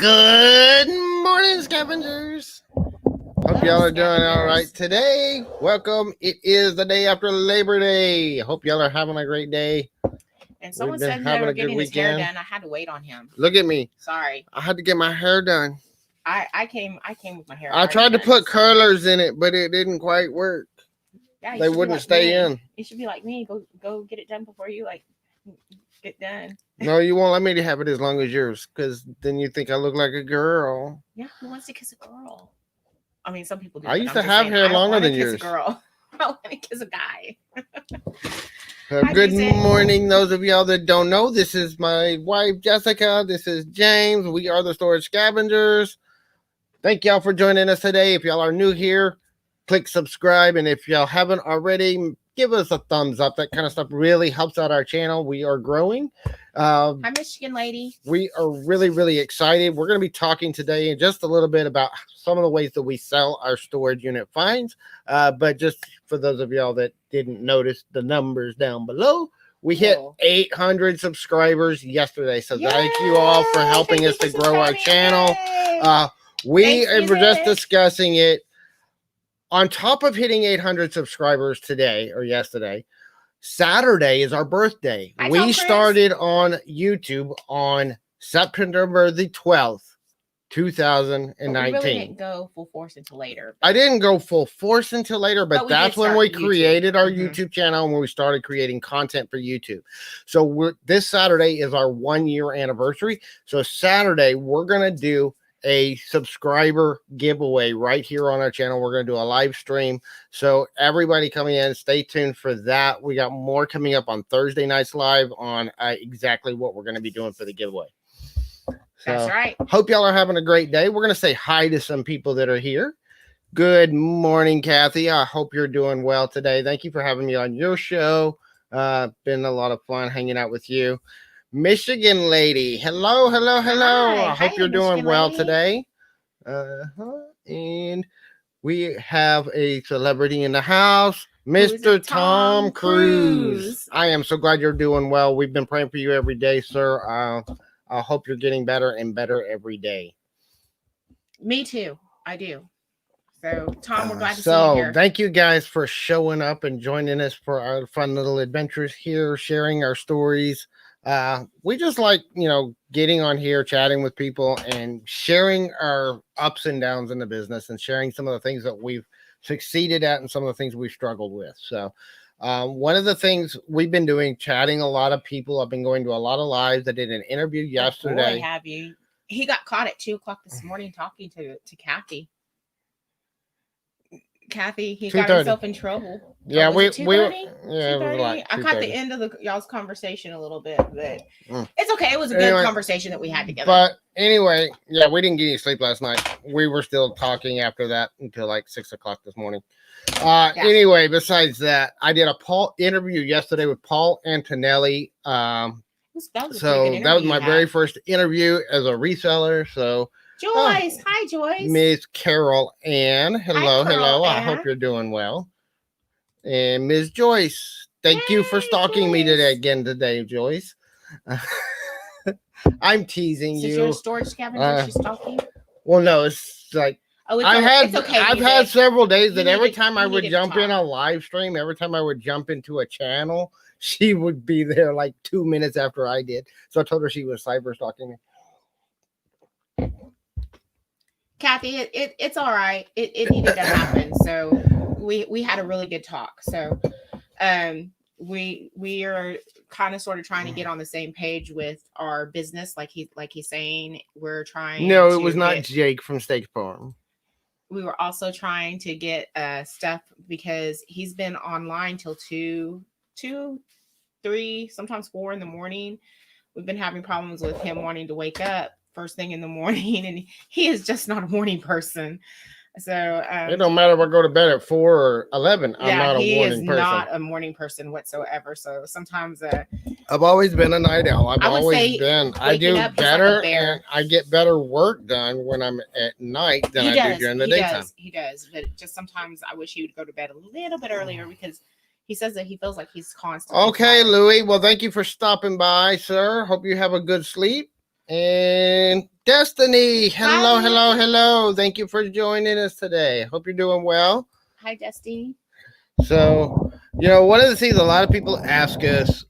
Good morning, scavengers. Hope y'all are doing all right today. Welcome. It is the day after Labor Day. Hope y'all are having a great day. And someone said they were getting his hair done. I had to wait on him. Look at me. Sorry. I had to get my hair done. I came with my hair. I tried to put curlers in it, but it didn't quite work. Yeah, they wouldn't stay in. You should be like me. Go get it done before you get done. No, you won't let me to have it as long as yours, because then you think I look like a girl. Yeah, who wants to kiss a girl? I mean, some people do. I used to have hair longer than yours. Kiss a girl. I want to kiss a guy. Good morning, those of y'all that don't know. This is my wife, Jessica. This is James. We are the Storage Scavengers. Thank y'all for joining us today. If y'all are new here, click subscribe. And if y'all haven't already, give us a thumbs up. That kind of stuff really helps out our channel. We are growing. Hi, Michigan lady. We are really, really excited. We're going to be talking today in just a little bit about some of the ways that we sell our storage unit finds. But just for those of y'all that didn't notice the numbers down below, we hit 800 subscribers yesterday. So thank you all for helping us to grow our channel. We were just discussing it. On top of hitting 800 subscribers today or yesterday, Saturday is our birthday. We started on YouTube on September the 12th, 2019. But we really didn't go full force until later. I didn't go full force until later, but that's when we created our YouTube channel and when we started creating content for YouTube. So this Saturday is our 1-year anniversary. So Saturday, we're going to do a subscriber giveaway right here on our channel. We're going to do a live stream. So everybody coming in, stay tuned for that. We got more coming up on Thursday nights live on exactly what we're going to be doing for the giveaway. So, that's right. Hope y'all are having a great day. We're going to say hi to some people that are here. Good morning, Kathy. I hope you're doing well today. Thank you for having me on your show. Been a lot of fun hanging out with you. Michigan lady. Hello. I hope you're doing well today. And we have a celebrity in the house, Mr. Tom Cruise. I am so glad you're doing well. We've been praying for you every day, sir. I hope you're getting better and better every day. Me too. I do. So, Tom, we're glad to see you here. Thank you guys for showing up and joining us for our fun little adventures here, sharing our stories. We just like, getting on here, chatting with people and sharing our ups and downs in the business and sharing some of the things that we've succeeded at and some of the things we've struggled with. So, one of the things we've been doing, chatting a lot of people. I've been going to a lot of lives. I did an interview yesterday. Boy, have you? He got caught at 2:00 this morning talking to Kathy. Kathy, he got himself in trouble. Yeah, we it was like I caught the end of y'all's conversation a little bit, but it's okay. It was a good conversation that we had together. But anyway, yeah, we didn't get any sleep last night. We were still talking after that until like 6:00 this morning. Anyway, besides that, I did a interview yesterday with Paul Antonelli. That was my very first interview as a reseller. So. Joyce, hi Joyce. Miss Carol Ann, hello. I hope you're doing well. And Miss Joyce, thank you for stalking me today, Joyce. I'm teasing you. Is your storage scavenger she's stalking? Well, no, it's like I've had several days that every time I would jump in a live stream, every time I would jump into a channel, she would be there like 2 minutes after I did. So I told her she was cyber stalking me. Kathy, it's all right. It needed to happen. So we had a really good talk. So we are kind of sort of trying to get on the same page with our business, like he's saying. We're trying. No, it was not Jake from State Farm. We were also trying to get stuff because he's been online till 2, 3, sometimes 4 in the morning. We've been having problems with him wanting to wake up first thing in the morning, and he is just not a morning person. So it don't matter if I go to bed at 4 or 11. I'm not a morning person. He is not a morning person whatsoever. So sometimes I've always been a night owl. I do better, and I get better work done when I'm at night than I do during the daytime. He does, but just sometimes I wish he would go to bed a little bit earlier because he says that he feels like he's constantly okay, tired. Louis. Well, thank you for stopping by, sir. Hope you have a good sleep. And Destiny. Hi, Hello, hello, hello. Thank you for joining us today. Hope you're doing well. hi, Dusty. So, one of the things a lot of people ask us,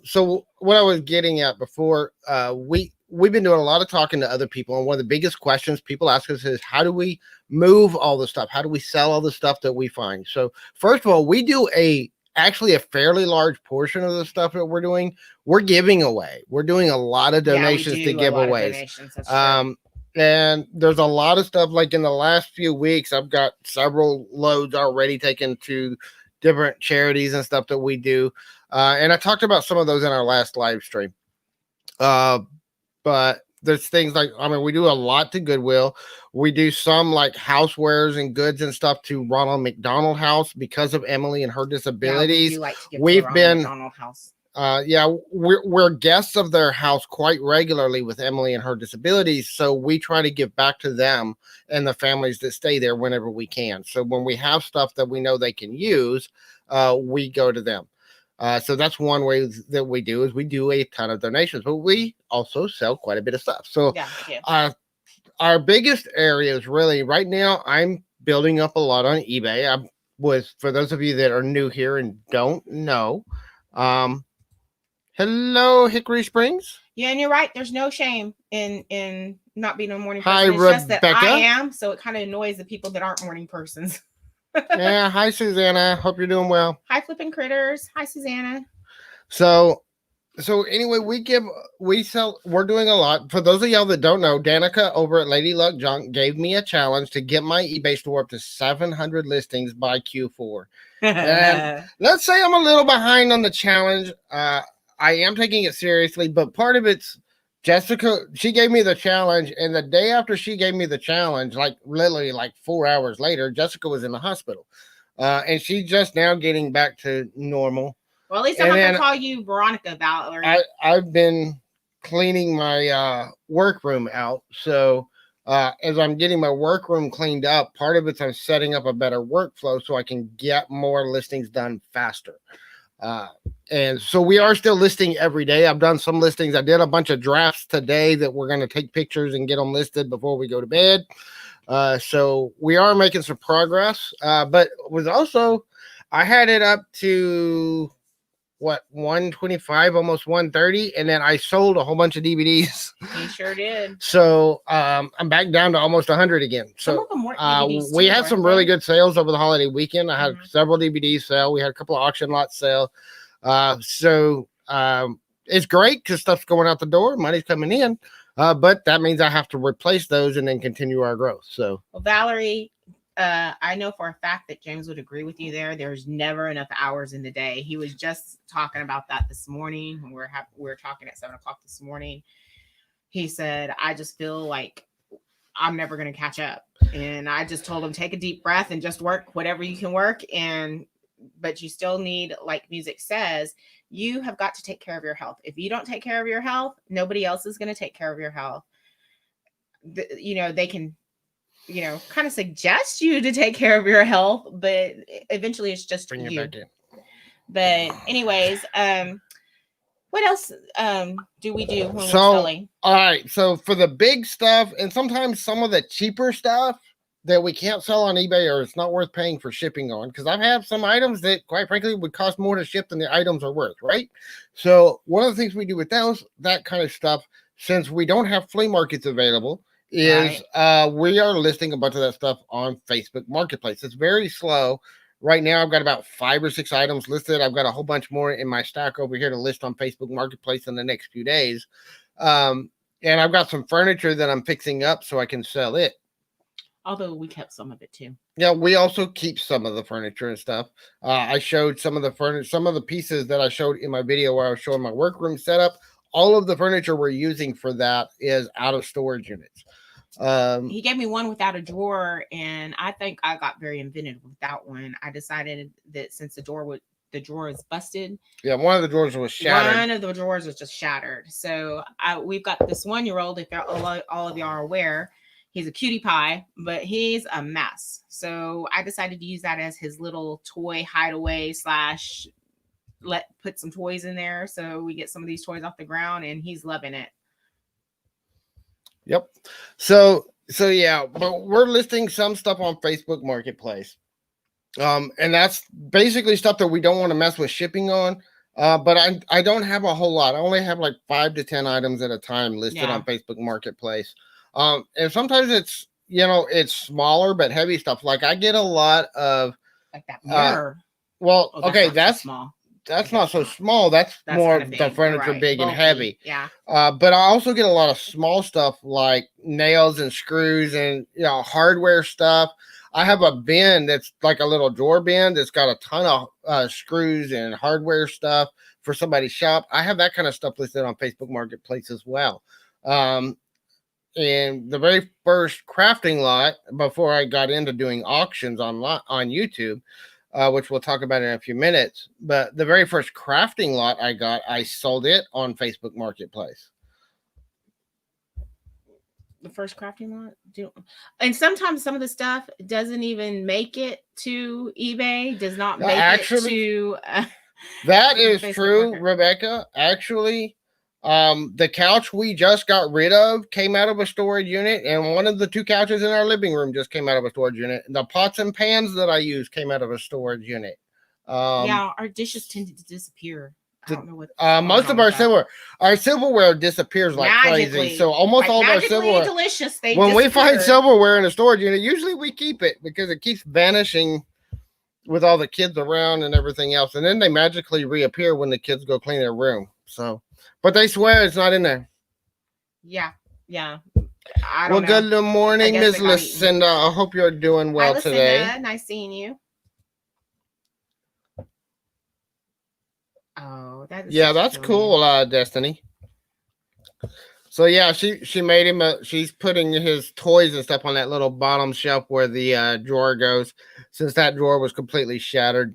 so what I was getting at before, we've been doing a lot of talking to other people, and one of the biggest questions people ask us is how do we move all the stuff? How do we sell all the stuff that we find? So, first of all, we do actually a fairly large portion of the stuff that we're doing, we're giving away. We're doing a lot of Yeah, we donations to do a lot of giveaways. donations. That's true. And there's a lot of stuff like in the last few weeks, I've got several loads already taken to different charities and stuff that we do. And I talked about some of those in our last live stream. But there's things like, I mean, we do a lot to Goodwill. We do some like housewares and goods and stuff to Ronald McDonald House because of Emily and her disabilities. Yeah, we do like to give We've to the been McDonald House. We're guests of their house quite regularly with Emily and her disabilities, so we try to give back to them and the families that stay there whenever we can. So when we have stuff that we know they can use, we go to them. So that's one way that we do is we do a ton of donations, but we also sell quite a bit of stuff. So Yeah, we do. our biggest areas really right now, I'm building up a lot on eBay. For those of you that are new here and don't know, um, hello, Hickory Springs. Yeah, and you're right. There's no shame in not being a morning Hi, person. It's just that I Rebecca. am, so it kind of annoys the people that aren't morning persons. Yeah, hi, Susanna. Hope you're doing well. Hi, flipping critters. Hi, Susanna. So, anyway, we're doing a lot. For those of y'all that don't know, Danica over at Lady Luck Junk gave me a challenge to get my eBay store up to 700 listings by Q4. And let's say I'm a little behind on the challenge. I am taking it seriously, but part of it's Jessica. She gave me the challenge, and the day after she gave me the challenge, like literally like 4 hours later, Jessica was in the hospital, and she's just now getting back to normal. Well, at least I'm not gonna call you Veronica Valerie. I've been cleaning my workroom out, so as I'm getting my workroom cleaned up, part of it's I'm setting up a better workflow so I can get more listings done faster. And so we are still listing every day. I've done some listings. I did a bunch of drafts today that we're going to take pictures and get them listed before we go to bed. So we are making some progress. But was also, I had it up to 125, almost 130, and then I sold a whole bunch of DVDs. You sure did. So I'm back down to almost 100 again. So some of them weren't DVDs we too, had some really good sales over the holiday weekend. I had several DVDs sell. We had a couple of auction lots sell. So it's great because stuff's going out the door, money's coming in. But that means I have to replace those and then continue our growth. So, well, Valerie, I know for a fact that James would agree with you there. There's never enough hours in the day. He was just talking about that this morning when we were talking at 7:00 this morning. He said, I just feel like I'm never going to catch up. And I just told him, take a deep breath and just work whatever you can work. But you still need, like music says, you have got to take care of your health. If you don't take care of your health, nobody else is going to take care of your health. They can kind of suggest you to take care of your health, but eventually it's just bring you. It back in. But anyways, what else do we do when we're selling? All right, so for the big stuff, and sometimes some of the cheaper stuff that we can't sell on eBay or it's not worth paying for shipping on, because I've had some items that quite frankly would cost more to ship than the items are worth, right? So one of the things we do with that kind of stuff, since we don't have flea markets available, is we are listing a bunch of that stuff on Facebook Marketplace. It's very slow. Right now, I've got about 5 or 6 items listed. I've got a whole bunch more in my stack over here to list on Facebook Marketplace in the next few days. And I've got some furniture that I'm fixing up so I can sell it. Although we kept some of it too. Yeah, we also keep some of the furniture and stuff. I showed some of the furniture, some of the pieces that I showed in my video where I was showing my workroom setup. All of the furniture we're using for that is out of storage units. He gave me one without a drawer, and I think I got very inventive with that one. I decided that since the drawer is busted. Yeah, one of the drawers was shattered. One of the drawers was just shattered. So we've got this 1-year-old. If all of y'all are aware, he's a cutie pie, but he's a mess. So I decided to use that as his little toy hideaway / put some toys in there so we get some of these toys off the ground, and he's loving it. Yep. So yeah, but we're listing some stuff on Facebook Marketplace. And that's basically stuff that we don't want to mess with shipping on. But I don't have a whole lot. I only have like 5 to 10 items at a time listed Yeah, on Facebook Marketplace. And sometimes it's it's smaller but heavy stuff. Like I get a lot of like that uh mirror. well, Oh, that's okay, not so small. I that's not guess so not. small. That's That's more kind of of the big. You're furniture right. big and Bulky. heavy. Yeah. But I also get a lot of small stuff like nails and screws and hardware stuff. I have a bin that's like a little drawer bin that's got a ton of screws and hardware stuff for somebody's shop. I have that kind of stuff listed on Facebook Marketplace as well. Um, and the very first crafting lot before I got into doing auctions on YouTube, which we'll talk about in a few minutes. But the very first crafting lot I got, I sold it on Facebook Marketplace. The first crafting lot. And sometimes some of the stuff doesn't even make it to eBay. Does not make it Actually, to that is Facebook true, Market. Rebecca. Actually, the couch we just got rid of came out of a storage unit, and one of the two couches in our living room just came out of a storage unit. The pots and pans that I use came out of a storage unit. Um, Yeah, our dishes tended to disappear. I the, don't know what's going most on of with that. our silverware disappears like crazy. So Magically, almost like all of our magically silverware, delicious, they when we find disappear. silverware in a storage unit, usually we keep it because it keeps vanishing with all the kids around and everything else, and then they magically reappear when the kids go clean their room. So, but they swear it's not in there. Yeah, yeah. I Well, don't know. good I morning, guess Miss they got eaten. Lucinda. I hope you're doing Hi, well today. Lucinda. Nice seeing you. Oh, that is Yeah, such a that's cool name. cool, Destiny. So yeah, she made him a. She's putting his toys and stuff on that little bottom shelf where the drawer goes, since that drawer was completely shattered.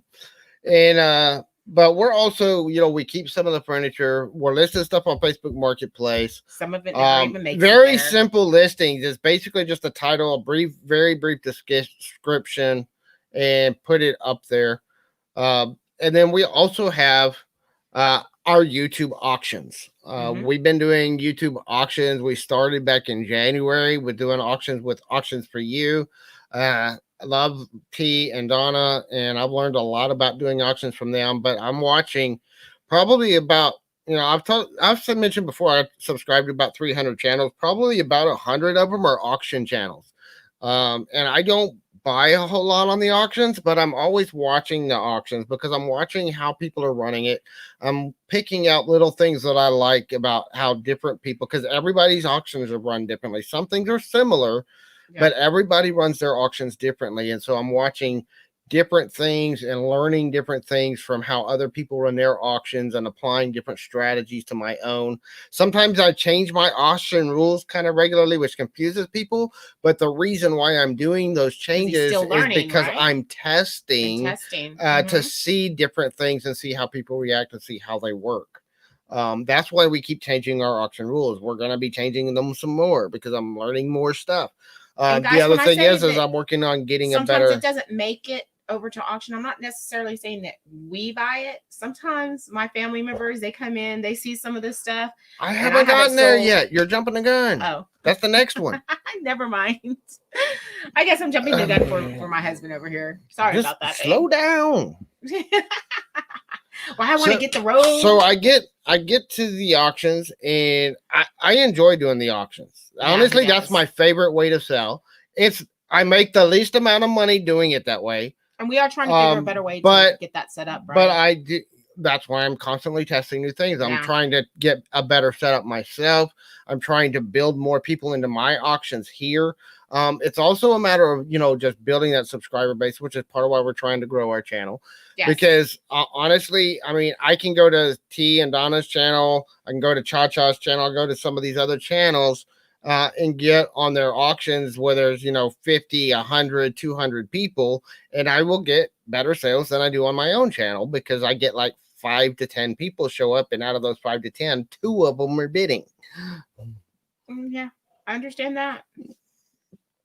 And but we're also, we keep some of the furniture. We're listing stuff on Facebook Marketplace. Some of it never even makes it Very there. simple listings. It's basically just a title, a very brief description, and put it up there. And then we also have our YouTube auctions. Mm-hmm. We've been doing YouTube auctions. We started back in January with doing auctions with Auctions for You. I love T and Donna, and I've learned a lot about doing auctions from them. But I'm watching probably about I've mentioned before I subscribed to about 300 channels. Probably about 100 of them are auction channels, and I don't buy a whole lot on the auctions, but I'm always watching the auctions because I'm watching how people are running it. I'm picking out little things that I like about how different people, because everybody's auctions are run differently. Some things are similar, Yeah. but everybody runs their auctions differently. And so I'm watching different things and learning different things from how other people run their auctions and applying different strategies to my own. Sometimes I change my auction rules kind of regularly, which confuses people. But the reason why I'm doing those Because he's changes still is learning, because right? I'm And testing testing. to Mm-hmm. see different things and see how people react and see how they work. That's why we keep changing our auction rules. We're going to be changing them some more because I'm learning more stuff. And The guys, other when I thing say is that I'm working on getting a sometimes it better. doesn't make it over to auction, I'm not necessarily saying that we buy it. Sometimes my family members, they come in, they see some of this stuff. I And haven't I have it gotten there sold. yet. You're jumping the gun. Oh, That's the next one. never mind. I guess I'm jumping the gun for my husband over here. Sorry Just about that. slow down. Well, I want to get the road. So I get to the auctions, and I enjoy doing the auctions. Yeah, Honestly, that's my favorite way to sell. I make the least amount of money doing it that way. And we are trying to figure a better way to get that set up, right? But I do. That's why I'm constantly testing new things. I'm trying to get a better setup myself. I'm trying to build more people into my auctions here. It's also a matter of just building that subscriber base, which is part of why we're trying to grow our channel. Yes. Because honestly, I mean, I can go to T and Donna's channel, I can go to Cha Cha's channel, I'll go to some of these other channels and get on their auctions where there's 50, 100, 200 people, and I will get better sales than I do on my own channel because I get like 5 to 10 people show up, and out of those 5 to 10, 2 of them are bidding. Yeah, I understand that.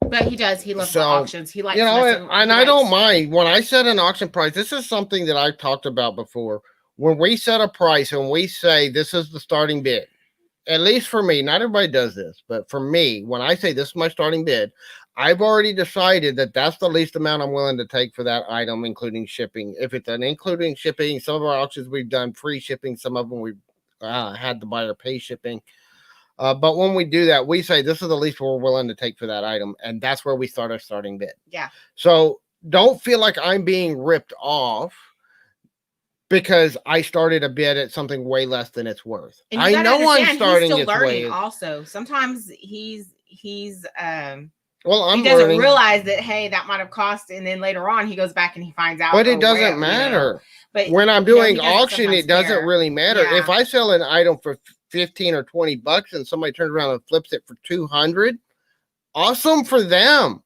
But he does. He loves the auctions. He likes messing, and I don't mind when I set an auction price. This is something that I've talked about before. When we set a price and we say this is the starting bid, at least for me, not everybody does this, but for me, when I say this is my starting bid, I've already decided that that's the least amount I'm willing to take for that item, including shipping. If it's an including shipping, some of our auctions we've done free shipping, some of them we've had the buyer pay shipping. But when we do that, we say this is the least we're willing to take for that item, and that's where we start our starting bid. Yeah. So don't feel like I'm being ripped off because I started a bid at something way less than it's worth. And I know I'm starting he's still its learning way. also. Sometimes he's well, I'm he doesn't learning. Realize that, hey, that might have cost, and then later on he goes back and he finds out. But it doesn't matter. But when I'm doing auction, it doesn't really matter. Yeah. If I sell an item for 15 or 20 bucks and somebody turns around and flips it for 200, awesome for them.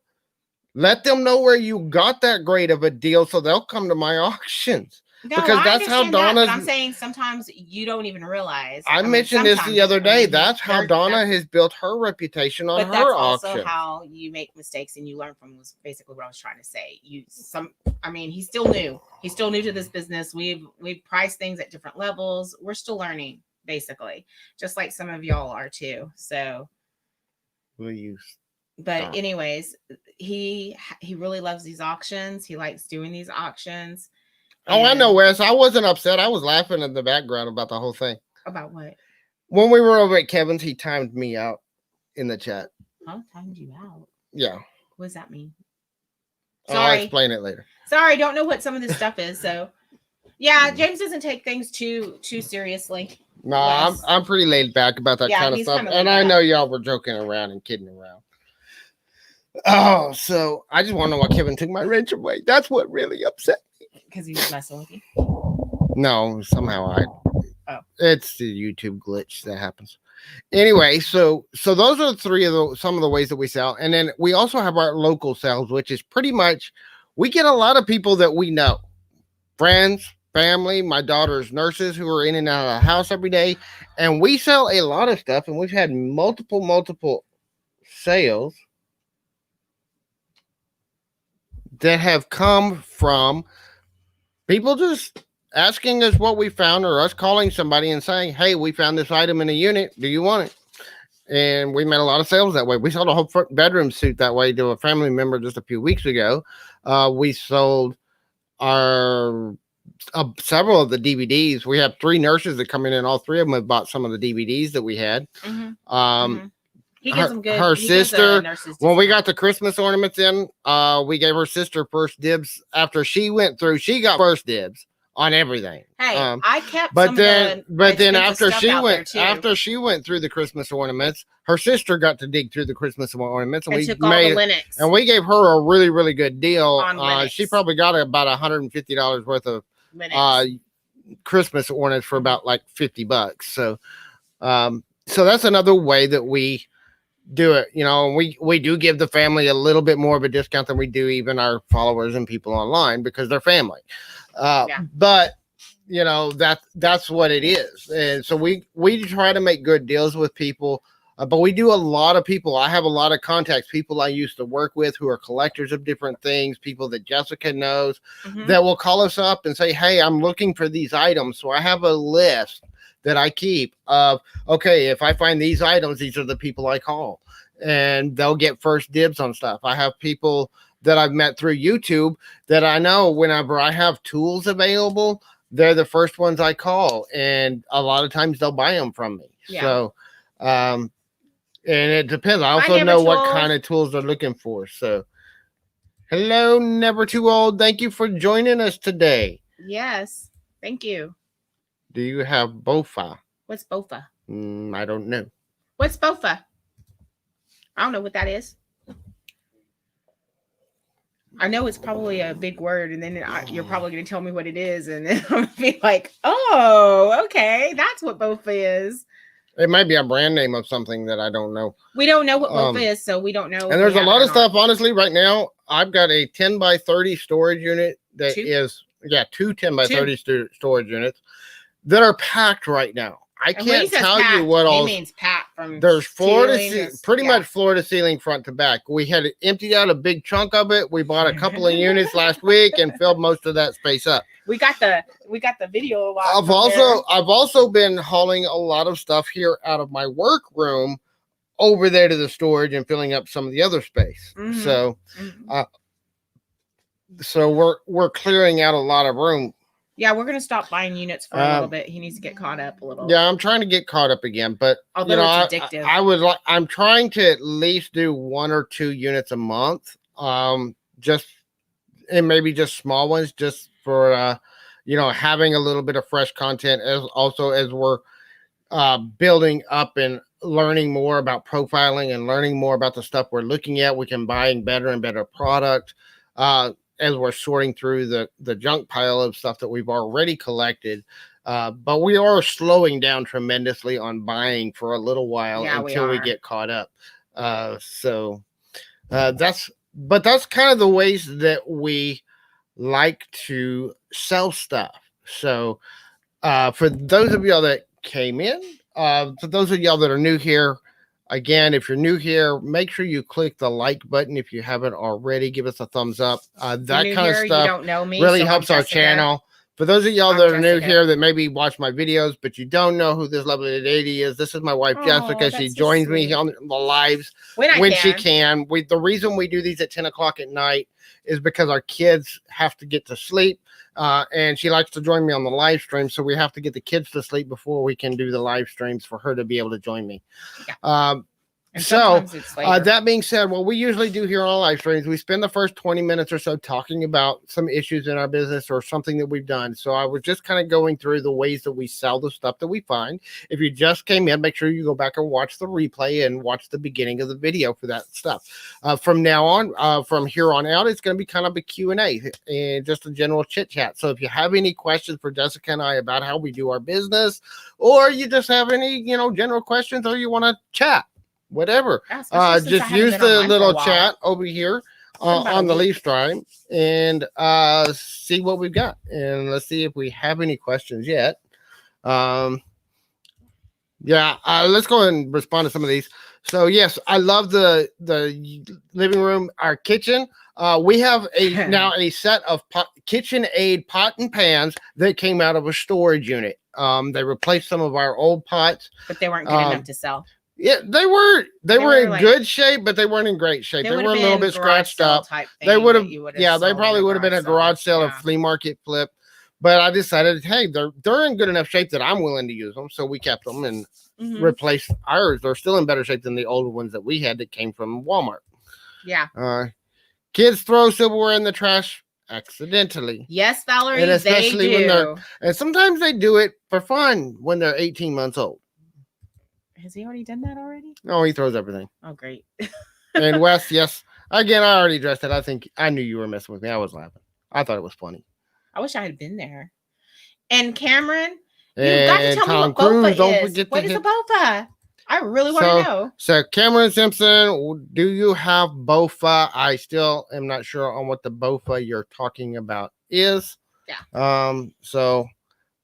Let them know where you got that great of a deal so they'll come to my auctions. No, because that's how Donna's. I'm saying sometimes you don't even realize. I mentioned this the other day. That's how Donna has built her reputation on her auction. But that's also how you make mistakes and you learn from them. Was basically what I was trying to say. He's still new. He's still new to this business. We've priced things at different levels. We're still learning, basically, just like some of y'all are too. So, But anyways, he really loves these auctions. He likes doing these auctions. Oh, I know, Wes. I wasn't upset. I was laughing in the background about the whole thing. About what? When we were over at Kevin's, he timed me out in the chat. Huh? Timed you out? Yeah. What does that mean? Sorry. I'll explain it later. Sorry, don't know what some of this stuff is. So, yeah, James doesn't take things too seriously. No, I'm pretty laid back about that kind of stuff. And I know y'all were joking around and kidding around. Oh, so I just want to know why Kevin took my wrench away. That's what really upset me. Because he was messing with you? No, somehow it's the YouTube glitch that happens. Anyway, so those are some of the ways that we sell. And then we also have our local sales, which is pretty much, we get a lot of people that we know. Friends, family, my daughter's nurses who are in and out of the house every day. And we sell a lot of stuff, and we've had multiple sales that have come from people just asking us what we found, or us calling somebody and saying, hey, we found this item in a unit. Do you want it? And we made a lot of sales that way. We sold a whole front bedroom suite that way to a family member just a few weeks ago. We sold our several of the DVDs. We have 3 nurses that come in, and all 3 of them have bought some of the DVDs that we had. Mm-hmm. He gives them good. Her sister, when we got the Christmas ornaments in, we gave her sister first dibs. After she went through, she got first dibs on everything. Hey, I kept. But then after she went through the Christmas ornaments, her sister got to dig through the Christmas ornaments, and we took all the Linux. And we gave her a really, really good deal. She probably got about $150 worth of Christmas ornaments for about like $50. So that's another way that we do it. We do give the family a little bit more of a discount than we do even our followers and people online, because they're family. But that's what it is. And so we try to make good deals with people, but we do a lot of people. I have a lot of contacts, people I used to work with who are collectors of different things, people that Jessica knows, that will call us up and say, hey, I'm looking for these items. So I have a list that I keep of, okay, if I find these items, these are the people I call, and they'll get first dibs on stuff. I have people that I've met through YouTube that I know whenever I have tools available, they're the first ones I call, and a lot of times they'll buy them from me. Yeah. So, and it depends. I also know what kind of tools they're looking for. So, hello, Never Too Old. Thank you for joining us today. Yes, thank you. Do you have BOFA? What's BOFA? I don't know. What's BOFA? I don't know what that is. I know it's probably a big word, and then you're probably going to tell me what it is, and then I'm going to be like, oh, okay, that's what BOFA is. It might be a brand name of something that I don't know. We don't know what BOFA is, so we don't know. And there's a lot of stuff, honestly, right now. I've got a 10 by 30 storage unit that is, 2 10 by 30 storage units that are packed right now. I can't tell you what all. He means packed. from There's ceiling pretty yeah. much floor to ceiling, front to back. We had emptied out a big chunk of it. We bought a couple of units last week and filled most of that space up. We got the video a lot. I've also been hauling a lot of stuff here out of my workroom over there to the storage and filling up some of the other space. Mhm. So, so we're clearing out a lot of room. Yeah, we're gonna stop buying units for a little bit. He needs to get caught up a little. Yeah, I'm trying to get caught up again, but although it's addictive, I'm trying to at least do 1 or 2 units a month. Just and maybe just small ones, just for having a little bit of fresh content as we're building up and learning more about profiling and learning more about the stuff we're looking at. We can buy better and better product as we're sorting through the junk pile of stuff that we've already collected. But we are slowing down tremendously on buying for a little while until we get caught up. That's kind of the ways that we like to sell stuff. So for those of y'all that came in, for those of y'all that are new here, again, if you're new here, make sure you click the like button. If you haven't already, give us a thumbs up. That kind of stuff you don't know me, really helps our channel. For those of y'all that are new here that maybe watch my videos, but you don't know who this lovely lady is, this is my wife, Jessica. She joins me on the lives when she can. The reason we do these at 10 o'clock at night is because our kids have to get to sleep. And she likes to join me on the live stream. So we have to get the kids to sleep before we can do the live streams for her to be able to join me. Yeah. So that being said, what we usually do here on live streams, we spend the first 20 minutes or so talking about some issues in our business or something that we've done. So I was just kind of going through the ways that we sell the stuff that we find. If you just came in, make sure you go back and watch the replay and watch the beginning of the video for that stuff. From now on, from here on out, it's going to be kind of a Q&A and just a general chit chat. So if you have any questions for Jessica and I about how we do our business, or you just have any, general questions, or you want to chat, whatever, just use the little chat over here on the live stream and see what we've got, and let's see if we have any questions yet. Let's go and respond to some of these. So yes, I love the living room, our kitchen. We have now a set of KitchenAid pot and pans that came out of a storage unit. They replaced some of our old pots, but they weren't good enough to sell. Yeah, they were in good shape, but they weren't in great shape. They were a little bit scratched up. They would have, they probably would have been a garage sale or flea market flip. But I decided, hey, they're in good enough shape that I'm willing to use them. So we kept them and replaced ours. They're still in better shape than the older ones that we had that came from Walmart. Yeah. Kids throw silverware in the trash accidentally. Yes, Valerie, and especially they do. And sometimes they do it for fun when they're 18 months old. Has he already done that already? No, he throws everything. Oh, great. And Wes, yes. Again, I already addressed it. I think I knew you were messing with me. I was laughing. I thought it was funny. I wish I had been there. And Cameron, you got to tell me what bofa is. What is a bofa? I really want to know. So, Cameron Simpson, do you have bofa? I still am not sure on what the bofa you're talking about is. Yeah.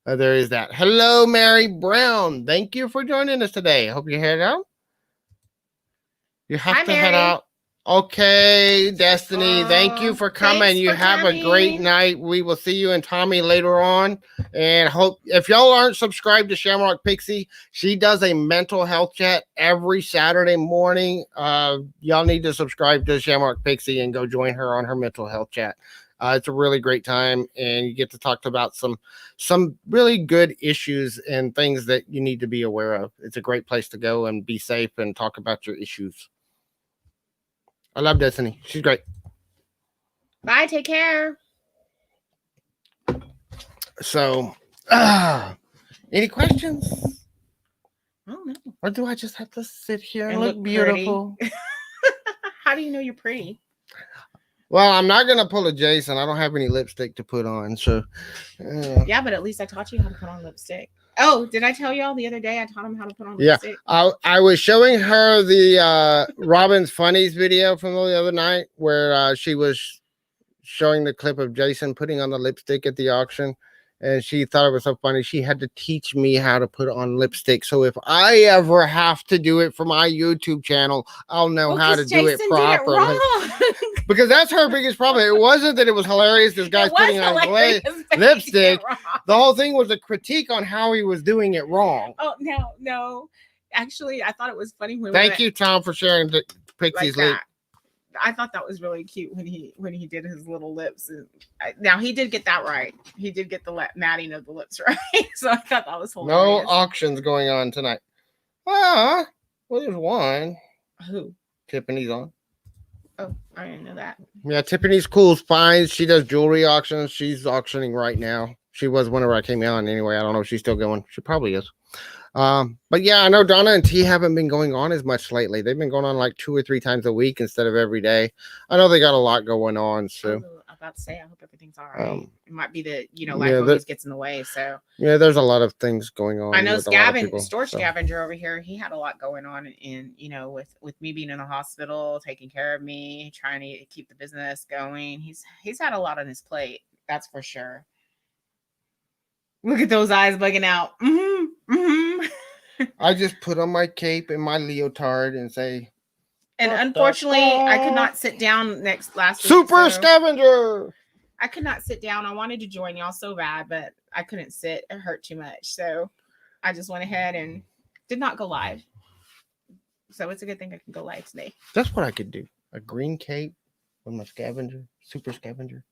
There is that. Hello, Mary Brown. Thank you for joining us today. I hope you head out. You have to head out. Okay, Destiny. Thank you for coming. You have a great night. We will see you and Tommy later on. And hope if y'all aren't subscribed to Shamrock Pixie, she does a mental health chat every Saturday morning. Y'all need to subscribe to Shamrock Pixie and go join her on her mental health chat. It's a really great time, and you get to talk about some really good issues and things that you need to be aware of. It's a great place to go and be safe and talk about your issues. I love Destiny. She's great. Bye. Take care. So, any questions? I don't know. Or do I just have to sit here and look beautiful? How do you know you're pretty? Well, I'm not going to pull a Jason. I don't have any lipstick to put on. So, yeah, but at least I taught you how to put on lipstick. Oh, did I tell y'all the other day I taught him how to put on lipstick? Yeah, I was showing her the Robin's Funnies video from the other night where she was showing the clip of Jason putting on the lipstick at the auction. and she thought it was so funny. She had to teach me how to put on lipstick. So if I ever have to do it for my YouTube channel, I'll know how to do it Jason properly. Because that's her biggest problem. It wasn't that it was hilarious. This guy's putting on lipstick. The whole thing was a critique on how he was doing it wrong. Oh no. Actually, I thought it was funny when. Thank you, Tom, for sharing Pixie's lip. I thought that was really cute when he did his little lips. And now he did get that right. He did get the matting of the lips right. So I thought that was hilarious. No auctions going on tonight. Well, there's one. Who? Tiffany's on. Oh, I didn't know that. Yeah, Tiffany's cool, fine. She does jewelry auctions. She's auctioning right now. She was whenever I came on anyway. I don't know if she's still going. She probably is. But yeah, I know Donna and T haven't been going on as much lately. They've been going on like 2 or 3 times a week instead of every day. I know they got a lot going on. So I'm about to say, I hope everything's all right. It might be that life always gets in the way. So yeah, there's a lot of things going on. I know Scavenger over here. He had a lot going on, in with me being in the hospital, taking care of me, trying to keep the business going. He's had a lot on his plate. That's for sure. Look at those eyes bugging out. I just put on my cape and my leotard and say. And unfortunately, I could not sit down last week. Super Scavenger! I could not sit down. I wanted to join y'all so bad, but I couldn't sit. It hurt too much. So I just went ahead and did not go live. So it's a good thing I can go live today. That's what I could do. A green cape with my Scavenger. Super Scavenger.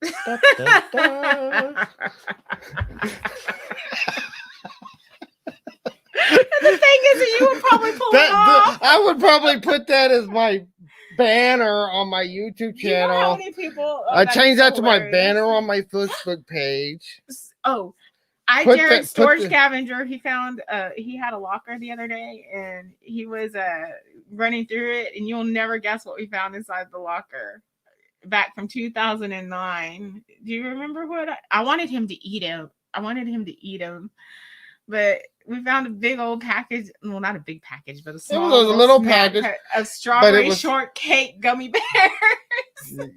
Da, da, da. The thing is that you would probably pull it off. I would probably put that as my banner on my YouTube channel. You know how many people? I changed that to my banner on my Facebook page. Oh, Jared Storage Scavenger. He found he had a locker the other day, and he was running through it, and you'll never guess what we found inside the locker. Back from 2009. Do you remember what I wanted him to eat him? But we found a big old package. Well, not a big package, but a small little package of strawberry shortcake gummy bears.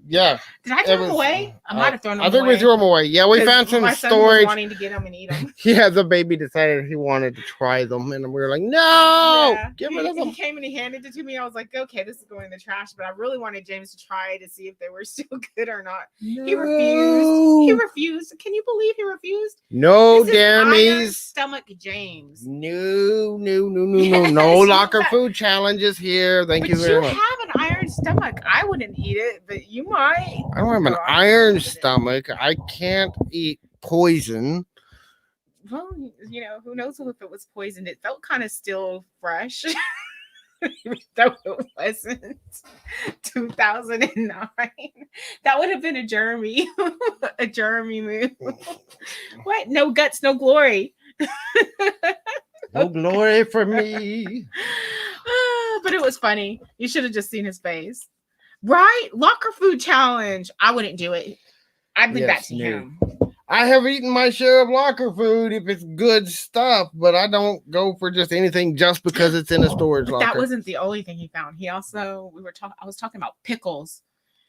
Yeah. Did I throw them away? I might have thrown them away. I think we threw them away. Yeah, we found some storage. Wanting to get them and eat them. Yeah, the baby decided he wanted to try them, and we were like, "No, give rid of them." He came and he handed it to me. I was like, "Okay, this is going in the trash." But I really wanted James to try to see if they were still good or not. No. He refused. Can you believe he refused? No, dammies. Stomach James. No. No locker food challenges here. Thank you very much. You have an iron stomach. I wouldn't eat it, but you might. I don't have an iron stomach. I can't eat poison. Well, who knows if it was poisoned? It felt kind of still fresh. Though it wasn't 2009. That would have been a Jeremy move. What? No guts, no glory. No glory for me. But it was funny. You should have just seen his face. Right? Locker food challenge. I wouldn't do it. I'd leave that to him. I have eaten my share of locker food if it's good stuff, but I don't go for just anything just because it's in a storage locker. That wasn't the only thing he found. He also, I was talking about pickles.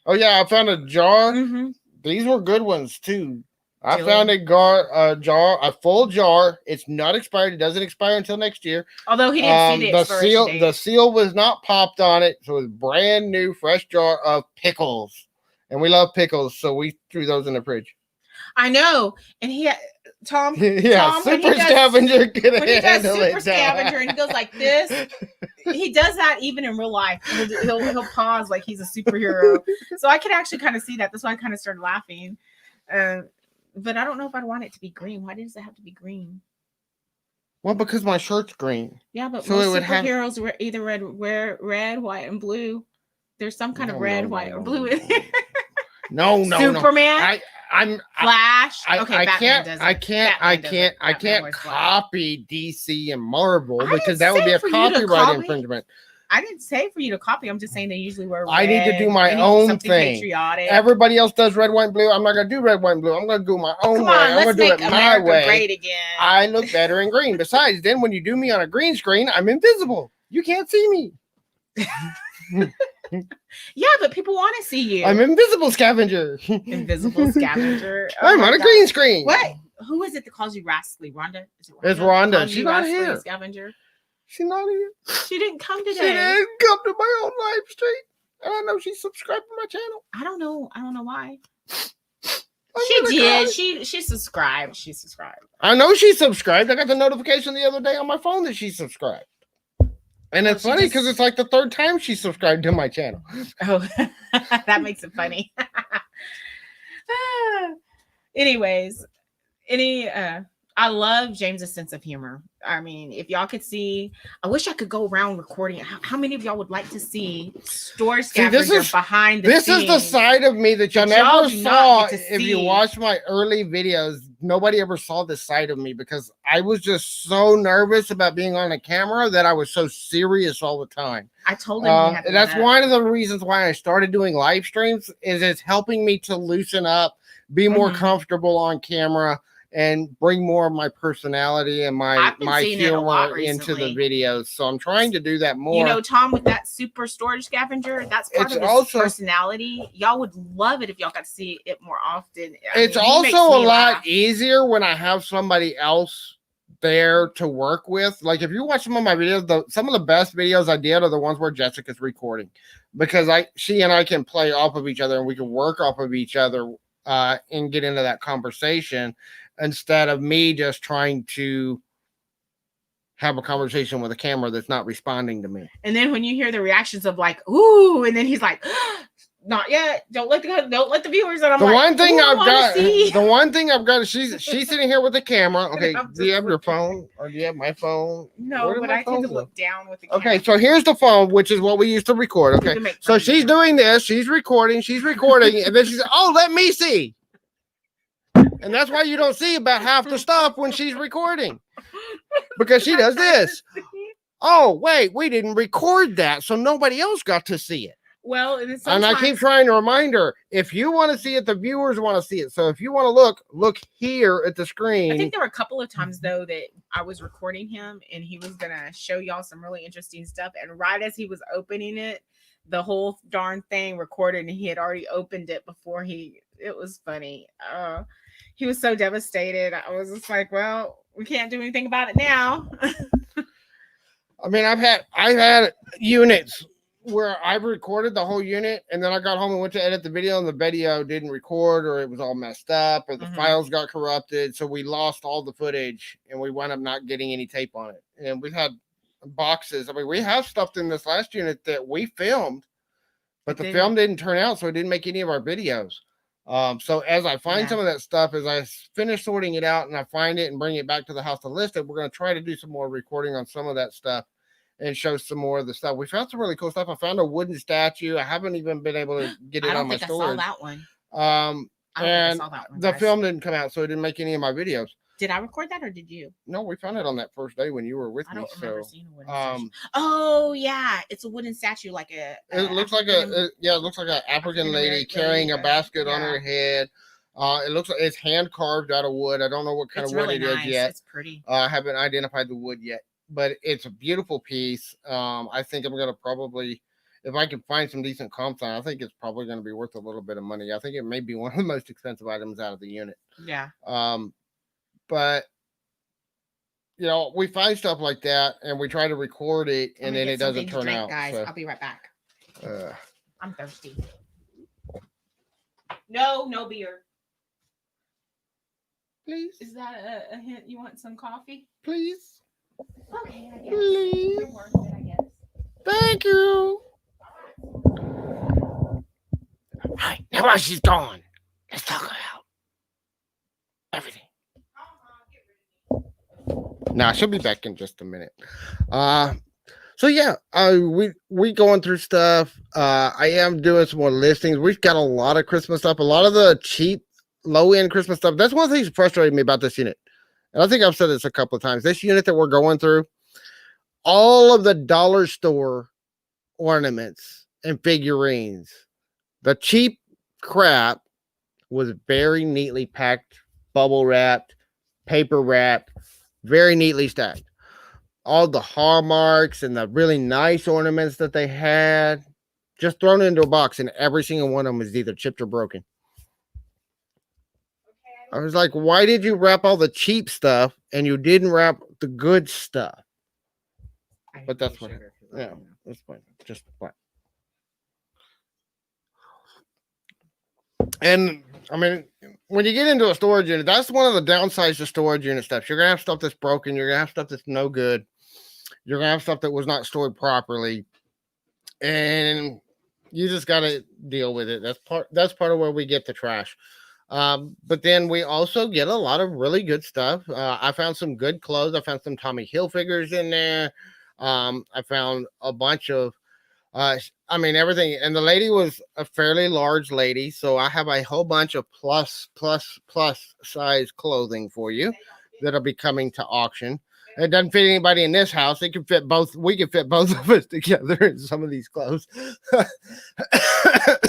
Oh yeah, I found a jar. Mm-hmm. These were good ones too. I found a full jar. It's not expired. It doesn't expire until next year. Although he didn't see the expiration date. The seal was not popped on it, so it was brand new, fresh jar of pickles. And we love pickles, so we threw those in the fridge. I know, and Tom, Super Scavenger can handle it. Super Scavenger, and he goes like this. He does that even in real life. He'll pause like he's a superhero. So I can actually kind of see that. That's why I kind of started laughing. But I don't know if I'd want it to be green. Why does it have to be green? Well, because my shirt's green. Yeah, but so most superheroes were either red, white, and blue. There's some kind of red, white, or blue in there. No. Superman. I'm Flash. I can't copy DC and Marvel because that would be a copyright infringement. I didn't say for you to copy. I'm just saying they usually wear red. I need to do my own thing. Patriotic. Everybody else does red, white, and blue. I'm not gonna do red, white, and blue. I'm gonna do my own way. I'm gonna do it my way. Great again. I look better in green. Besides, then when you do me on a green screen, I'm invisible. You can't see me. Yeah, but people want to see you. I'm invisible scavenger. Invisible scavenger. Oh I'm my on a God. green screen. What? Who is it that calls you rascally? Rhonda? Is it Rhonda? It's Rhonda. Calls She's you not rascally here. Scavenger. She's not here. She didn't come She today. didn't come to my own live stream. And I know she's subscribed to my channel. I don't know. I don't know why. I'm She gonna did. cry. She subscribed. She subscribed. I know she subscribed. I got the notification the other day on my phone that she subscribed. And Well, it's she funny just- because it's like the third time she subscribed to my channel. Oh, that makes it funny. Anyways, I love James's sense of humor. I mean, if y'all could see, I wish I could go around recording it. How many of y'all would like to see Storage Scavenger behind the This scenes? is the side of me that y'all That y'all never do not saw. get to If you see. watch my early videos, nobody ever saw this side of me because I was just so nervous about being on a camera that I was so serious all the time. I told him he had to that's let up. one of the reasons why I started doing live streams is it's helping me to loosen up, be more Mhm. comfortable on camera, and bring more of my personality and I've been my seeing it a lot humor into the recently. videos. So I'm trying to do that more. You know, Tom, with that super storage scavenger, that's part It's of his also- personality. Y'all would love it if y'all got to see it more often. It's mean, he makes also a me lot laugh. easier when I have somebody else there to work with. Like if you watch some of my videos, some of the best videos I did are the ones where Jessica's recording because she and I can play off of each other and we can work off of each other and get into that conversation instead of me just trying to have a conversation with a camera that's not responding to me. And then when you hear the reactions of like, ooh, and then he's like, not yet. Don't let the viewers. And I'm The like, one thing "Ooh, I I've wanna got, see." the one thing I've got is she's sitting here with the camera. Okay, I'm do you just have your looking. phone or do you have my phone? No, Where did but my I tend phone to go? look down with the camera. Okay, so here's the phone, which is what we used to record. You Okay, can make so fun of me she's now. doing this, she's recording, and then she's, oh, let me see. And that's why you don't see about half the stuff when she's recording because she does this. Oh, wait, we didn't record that, so nobody else got to see it. Well, and And I keep trying to remind her, if you want to see it, the viewers want to see it. So if you want to look here at the screen. I think there were a couple of times though that I was recording him and he was gonna show y'all some really interesting stuff. And right as he was opening it, the whole darn thing recorded and he had already opened it before it was funny. He was so devastated. I was just like, well, we can't do anything about it now. I mean, I've had units where I've recorded the whole unit and then I got home and went to edit the video and the video didn't record or it was all messed up or the files got corrupted. So we lost all the footage and we wound up not getting any tape on it. And we had boxes. I mean, we have stuff in this last unit that we filmed, but the film didn't turn out. So it didn't make any of our videos. So as I find some of that stuff, as I finish sorting it out and I find it and bring it back to the house to list it, we're going to try to do some more recording on some of that stuff and show some more of the stuff. We found some really cool stuff. I found a wooden statue. I haven't even been able to get it on my storage. I saw that one. And the film didn't come out, so it didn't make any of my videos. Did I record that or did you? No, we found it on that first day when you were with me. I don't remember seeing a wooden statue. So, Oh yeah, it's a wooden statue, like it looks like it looks like an African lady carrying a basket on her head. It looks like it's hand carved out of wood. I don't know what kind of wood it is yet. It's pretty. I haven't identified the wood yet, but it's a beautiful piece. I think I'm gonna probably, if I can find some decent comps on it, I think it's probably gonna be worth a little bit of money. I think it may be one of the most expensive items out of the unit. Yeah. But you know, we find stuff like that and we try to record it and then it doesn't turn out. Guys, so. I'll be right back. I'm thirsty. No beer. Please. Is that a hint? You want some coffee? Please. Okay, I guess. Please. You're worth it, I guess. Thank you. All right, now while she's gone, let's talk about everything. Nah, she'll be back in just a minute. So yeah, we going through stuff. I am doing some more listings. We've got a lot of Christmas stuff, a lot of the cheap, low end Christmas stuff. That's one of the things that frustrated me about this unit. And I think I've said this a couple of times. This unit that we're going through, all of the dollar store ornaments and figurines, the cheap crap was very neatly packed, bubble wrapped, paper wrapped, very neatly stacked. All the hallmarks and the really nice ornaments that they had, just thrown into a box, and every single one of them is either chipped or broken. I was like, why did you wrap all the cheap stuff and you didn't wrap the good stuff? But that's what, yeah, that's fine. Just fine. And I mean, when you get into a storage unit, that's one of the downsides to storage unit stuff. You're gonna have stuff that's broken. You're gonna have stuff that's no good. You're gonna have stuff that was not stored properly, and you just gotta deal with it. That's part of where we get the trash. But then we also get a lot of really good stuff. I found some good clothes. I found some Tommy Hilfigers in there. I found a bunch of I mean everything. And the lady was a fairly large lady, so I have a whole bunch of plus size clothing for you that'll be coming to auction. It doesn't fit anybody in this house. It can fit both. We can fit both of us together in some of these clothes.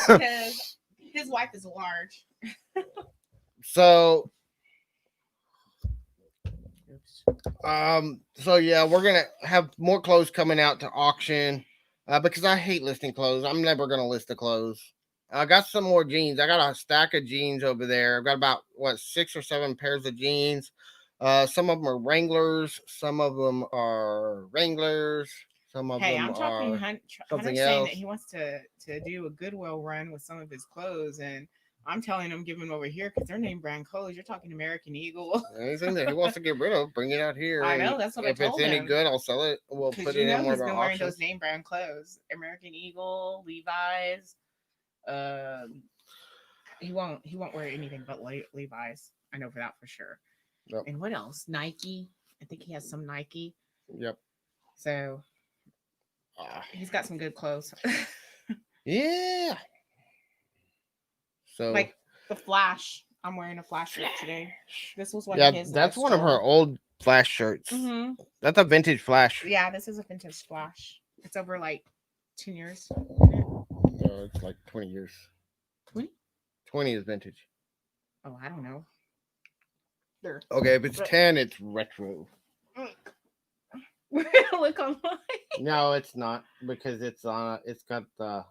Because his wife is large. So so yeah, we're gonna have more clothes coming out to auction because I hate listing clothes. I'm never gonna list the clothes. I got some more jeans. I got a stack of jeans over there. I've got about 6 or 7 pairs of jeans. Some of them are Wranglers, some of them are Wranglers, some of them I'm talking are something Hunter's saying else. that he wants to do a Goodwill run with some of his clothes, and I'm telling him give them over here because they're name brand clothes. You're talking American Eagle. Anything that he wants to get rid of, bring it out here. I know, that's what I if it's told any him. good, I'll sell it. We'll Because put you it in know one of he's our been wearing auctions. those name brand clothes, American Eagle, Levi's. He won't wear anything but Levi's. I know for that for sure. Yep. And what else? Nike. I think he has some Nike. Yep. So he's got some good clothes. Yeah. So like the Flash. I'm wearing a Flash shirt today. This was one yeah, of his. that's one of her old Flash shirts. Mm-hmm. That's a vintage Flash. Yeah, this is a vintage Flash. It's over like 10 years. No, it's like 20 years. 20? 20 is vintage. Oh, I don't know. There. Okay, if it's 10, it's retro. Look online. No, it's not because it's got the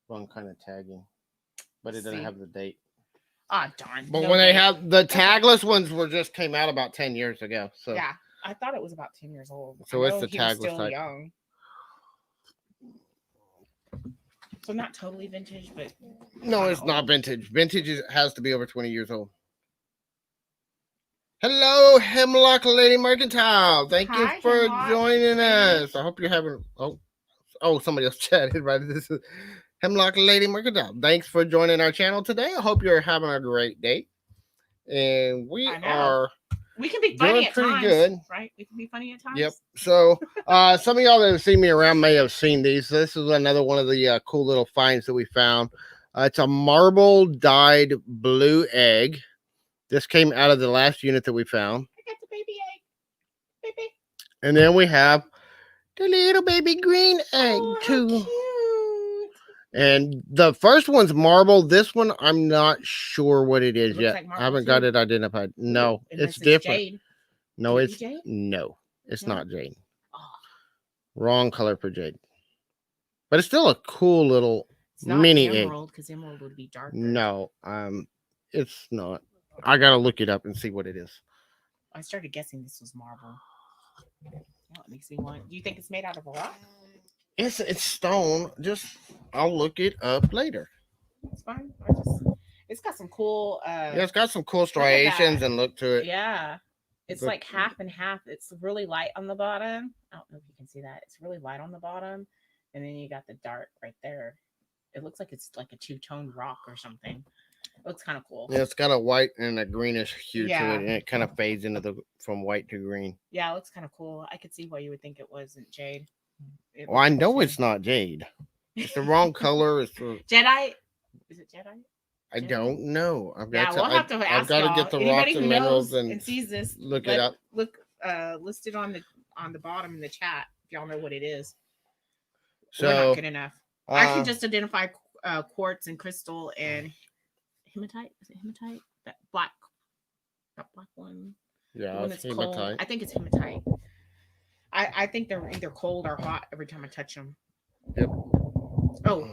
wrong kind of tagging, but it doesn't have the date. Ah, darn. But when they have the tagless ones just came out about 10 years ago. So yeah, I thought it was about 10 years old. So it's the tagless still type. Young. So not totally vintage, but no, it's not vintage. Vintage has to be over 20 years old. Hello, Hemlock Lady Mercantile. Thank you for joining us. I hope you're having. Oh, somebody else chatted. Right, this is Hemlock Lady Mercantile. Thanks for joining our channel today. I hope you're having a great day. And we can be funny at times. Good. Right? We can be funny at times. Yep. So some of y'all that have seen me around may have seen these. This is another one of the cool little finds that we found. It's a marble dyed blue egg. This came out of the last unit that we found. I got the baby egg. Baby. And then we have the little baby green egg too. Cute. And the first one's marble. This one, I'm not sure what it is yet. Like I haven't got it identified. No, it's different. Jade. No, it's jade? It's No? not jade. Oh. Wrong color for jade. But it's still a cool little it's not mini emerald because emerald would be darker. No, it's not. I gotta look it up and see what it is. I started guessing this was marble. Now it makes me want. Do you think it's made out of a rock? It's stone. I'll look it up later. It's fine. It's got some cool. It's got some cool striations and look to it. Yeah, it's like half and half. It's really light on the bottom. I don't know if you can see that. It's really light on the bottom, and then you got the dark right there. It looks like it's like a two-toned rock or something. It looks kind of cool. Yeah, it's got a white and a greenish hue to it, and it kind of fades into from white to green. Yeah, it looks kind of cool. I could see why you would think it wasn't jade. Well, I know it's not jade. It's the wrong color. It's Jedi. Is it Jedi? I don't know. I've got to get the rocks and minerals and sees this. Look it up. Look, listed on the bottom in the chat. If y'all know what it is. So we're not good enough. I can just identify quartz and crystal and hematite. Is it hematite? That black one. Yeah, it's hematite. Cold. I think it's hematite. I think they're either cold or hot every time I touch them. Yep. Oh,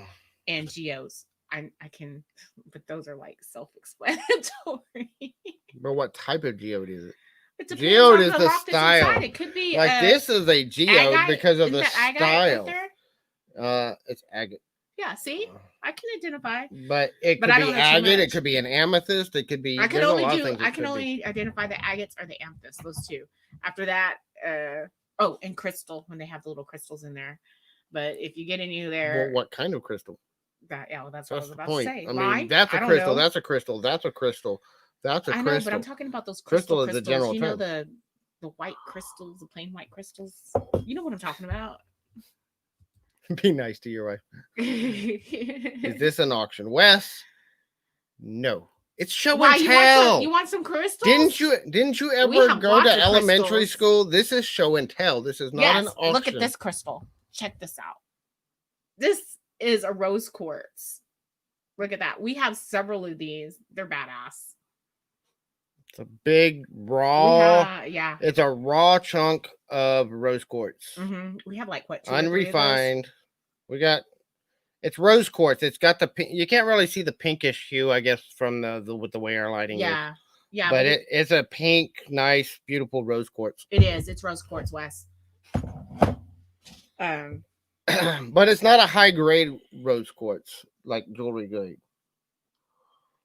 and geos. I can, but those are like self-explanatory. But what type of geode is it? It depends Geode on is the the rock that's inside. style. It could be Like this is a geode agate. because of Isn't the that agate right style. there? It's agate. Yeah, see, I can identify. But it But could I be don't know too agate. It much. could be an amethyst. It could be. I can There's a only lot of do. things. I can only identify the agates or the amethyst. Those two. After that, oh, and crystal when they have the little crystals in there. But if you get any there, Well, what kind of crystal? that yeah, well, that's what I was the about point. to say. I mean, Lime? that's a I don't crystal. know. That's a crystal. That's a crystal. That's a I crystal. know, but I'm talking about those Crystal crystal is the crystals. general You know term. the white crystals, the plain white crystals. You know what I'm talking about. Be nice to your wife. Is Is this an auction, Wes? No, it's show Why and tell. you want some crystals? Didn't you We ever have go lots to of elementary crystals. school? This is show and tell. This is not an Yes, auction. look at this crystal. Check this out. This is a rose quartz. Look at that. We have several of these. They're badass. It's a big raw. Yeah. It's a raw chunk of rose quartz, We have like what, unrefined. We got. It's rose quartz. It's got the pink. You can't really see the pinkish hue, I guess, from the with the way our lighting is. Yeah. But it's a pink, nice, beautiful rose quartz. It is. It's rose quartz, Wes. But it's not a high grade rose quartz like jewelry grade.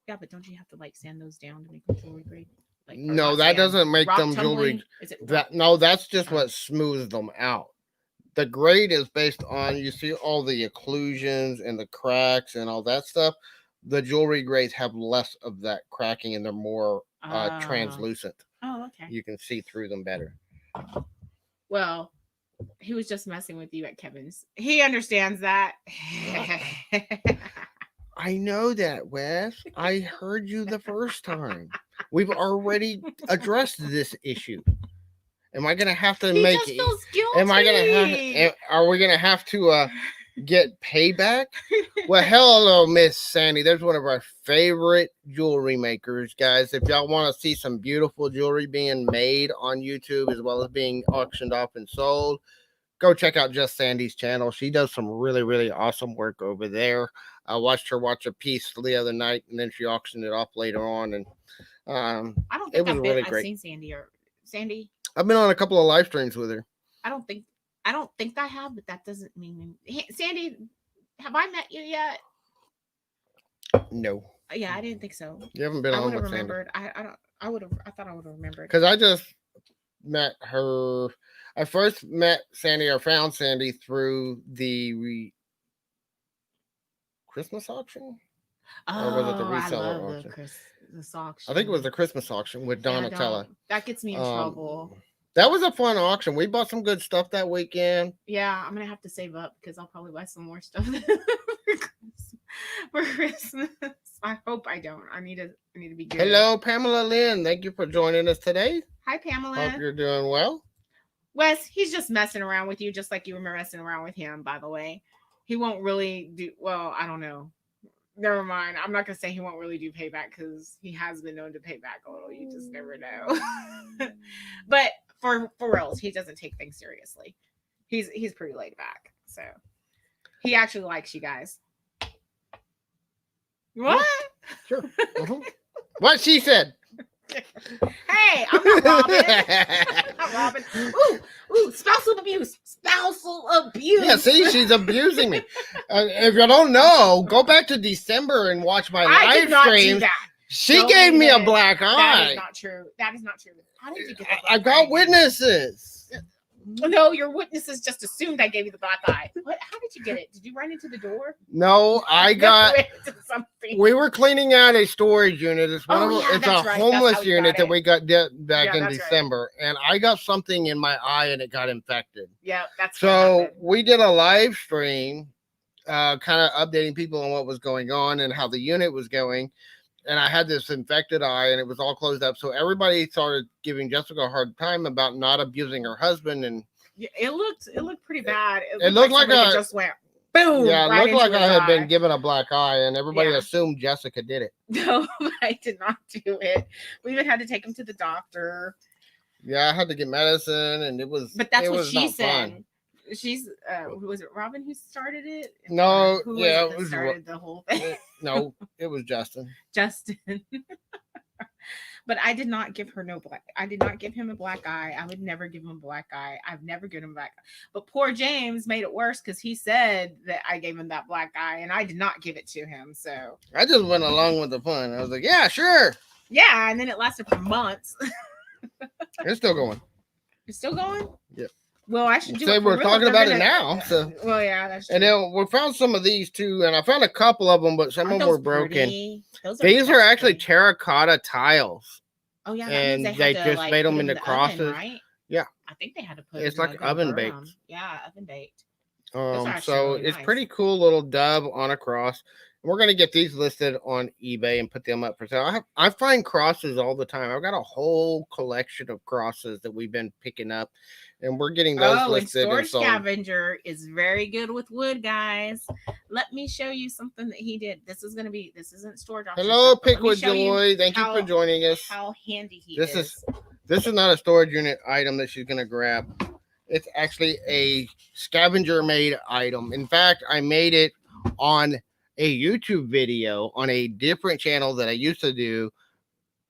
Yeah, but don't you have to like sand those down to make them jewelry grade? Like, no, that doesn't make them tumbling? jewelry. That's just what smooths them out. The grade is based on, you see all the occlusions and the cracks and all that stuff. The jewelry grades have less of that cracking and they're more translucent. Oh, okay. You can see through them better. Well, he was just messing with you at Kevin's. He understands that. I know that, Wes. I heard you the first time. We've already addressed this issue. Am I gonna have to make? He just feels guilty. Am I gonna have? Are we gonna have to get payback? Well, hello, Miss Sandy. There's one of our favorite jewelry makers, guys. If y'all want to see some beautiful jewelry being made on YouTube as well as being auctioned off and sold, go check out Just Sandy's channel. She does some really, really awesome work over there. I watched her watch a piece the other night, and then she auctioned it off later on, and I don't think I've seen Sandy. I've been on a couple of live streams with her. I don't think I have, but that doesn't mean Sandy. Have I met you yet? No. Yeah, I didn't think so. You haven't been on with remembered. Sandy. I thought I would have remembered. Because I just met her. I first met Sandy or found Sandy through the Christmas auction. Or was it the reseller auction? This auction. I think it was the Christmas auction with Donatella. That gets me in trouble. That was a fun auction. We bought some good stuff that weekend. Yeah, I'm gonna have to save up because I'll probably buy some more stuff for Christmas. I hope I don't. I need to be good. Hello, Pamela Lynn. Thank you for joining us today. Hi, Pamela. Hope you're doing well. Wes, he's just messing around with you, just like you were messing around with him. By the way, he won't really do well. I don't know. Never mind. I'm not gonna say he won't really do payback because he has been known to pay back a little. You just never know. But for reals, he doesn't take things seriously. He's pretty laid back. So he actually likes you guys. What? Sure. What she said. Hey, I'm not Robin. I'm not Robin. Ooh, spousal abuse. Yeah, see, she's abusing me. If you don't know, go back to December and watch my live stream. She gave me a black eye. That is not true. How did you get that? I got witnesses. No, your witnesses just assumed I gave you the black eye. What? How did you get it? Did you run into the door? No, I got. We were cleaning out a storage unit. It's a homeless unit that we got back in December, and I got something in my eye and it got infected. Yeah, that's so we did a live stream, kind of updating people on what was going on and how the unit was going. And I had this infected eye and it was all closed up. So everybody started giving Jessica a hard time about not abusing her husband. And it looked pretty bad. It looked like it just went boom. Yeah, it looked like I had been given a black eye and everybody assumed Jessica did it. No, I did not do it. We even had to take him to the doctor. Yeah, I had to get medicine and it was. But that's what she said. Fun. She's was it Robin who started it? No, Or who yeah, was it that started the whole thing? no, it was Justin. Justin. But I did not give her no black. I did not give him a black eye. I would never give him a black eye. I've never given him a black eye. But poor James made it worse because he said that I gave him that black eye, and I did not give it to him. So I just went along with the fun. I was like, yeah, sure. yeah, and then it lasted for months. It's still going. It's still going. Yeah. Well, I should do Say it. we're talking about it now. So. Well, yeah, that's true. And then we found some of these too, and I found a couple of them, but some of them were broken. These are actually terracotta tiles. Oh yeah, and they just made them into crosses, oven, right? Yeah, I think they had to put. It's like oven baked. Yeah, oven baked. So really it's nice. Pretty cool little dove on a cross. We're gonna get these listed on eBay and put them up for sale. I find crosses all the time. I've got a whole collection of crosses that we've been picking up, and we're getting those listed. And Storage Scavenger is very good with wood, guys. Let me show you something that he did. This isn't storage. Hello, Pickwood Joy. Thank you for joining us. How handy he is. This is not a storage unit item that she's gonna grab. It's actually a scavenger made item. In fact, I made it on a YouTube video on a different channel that I used to do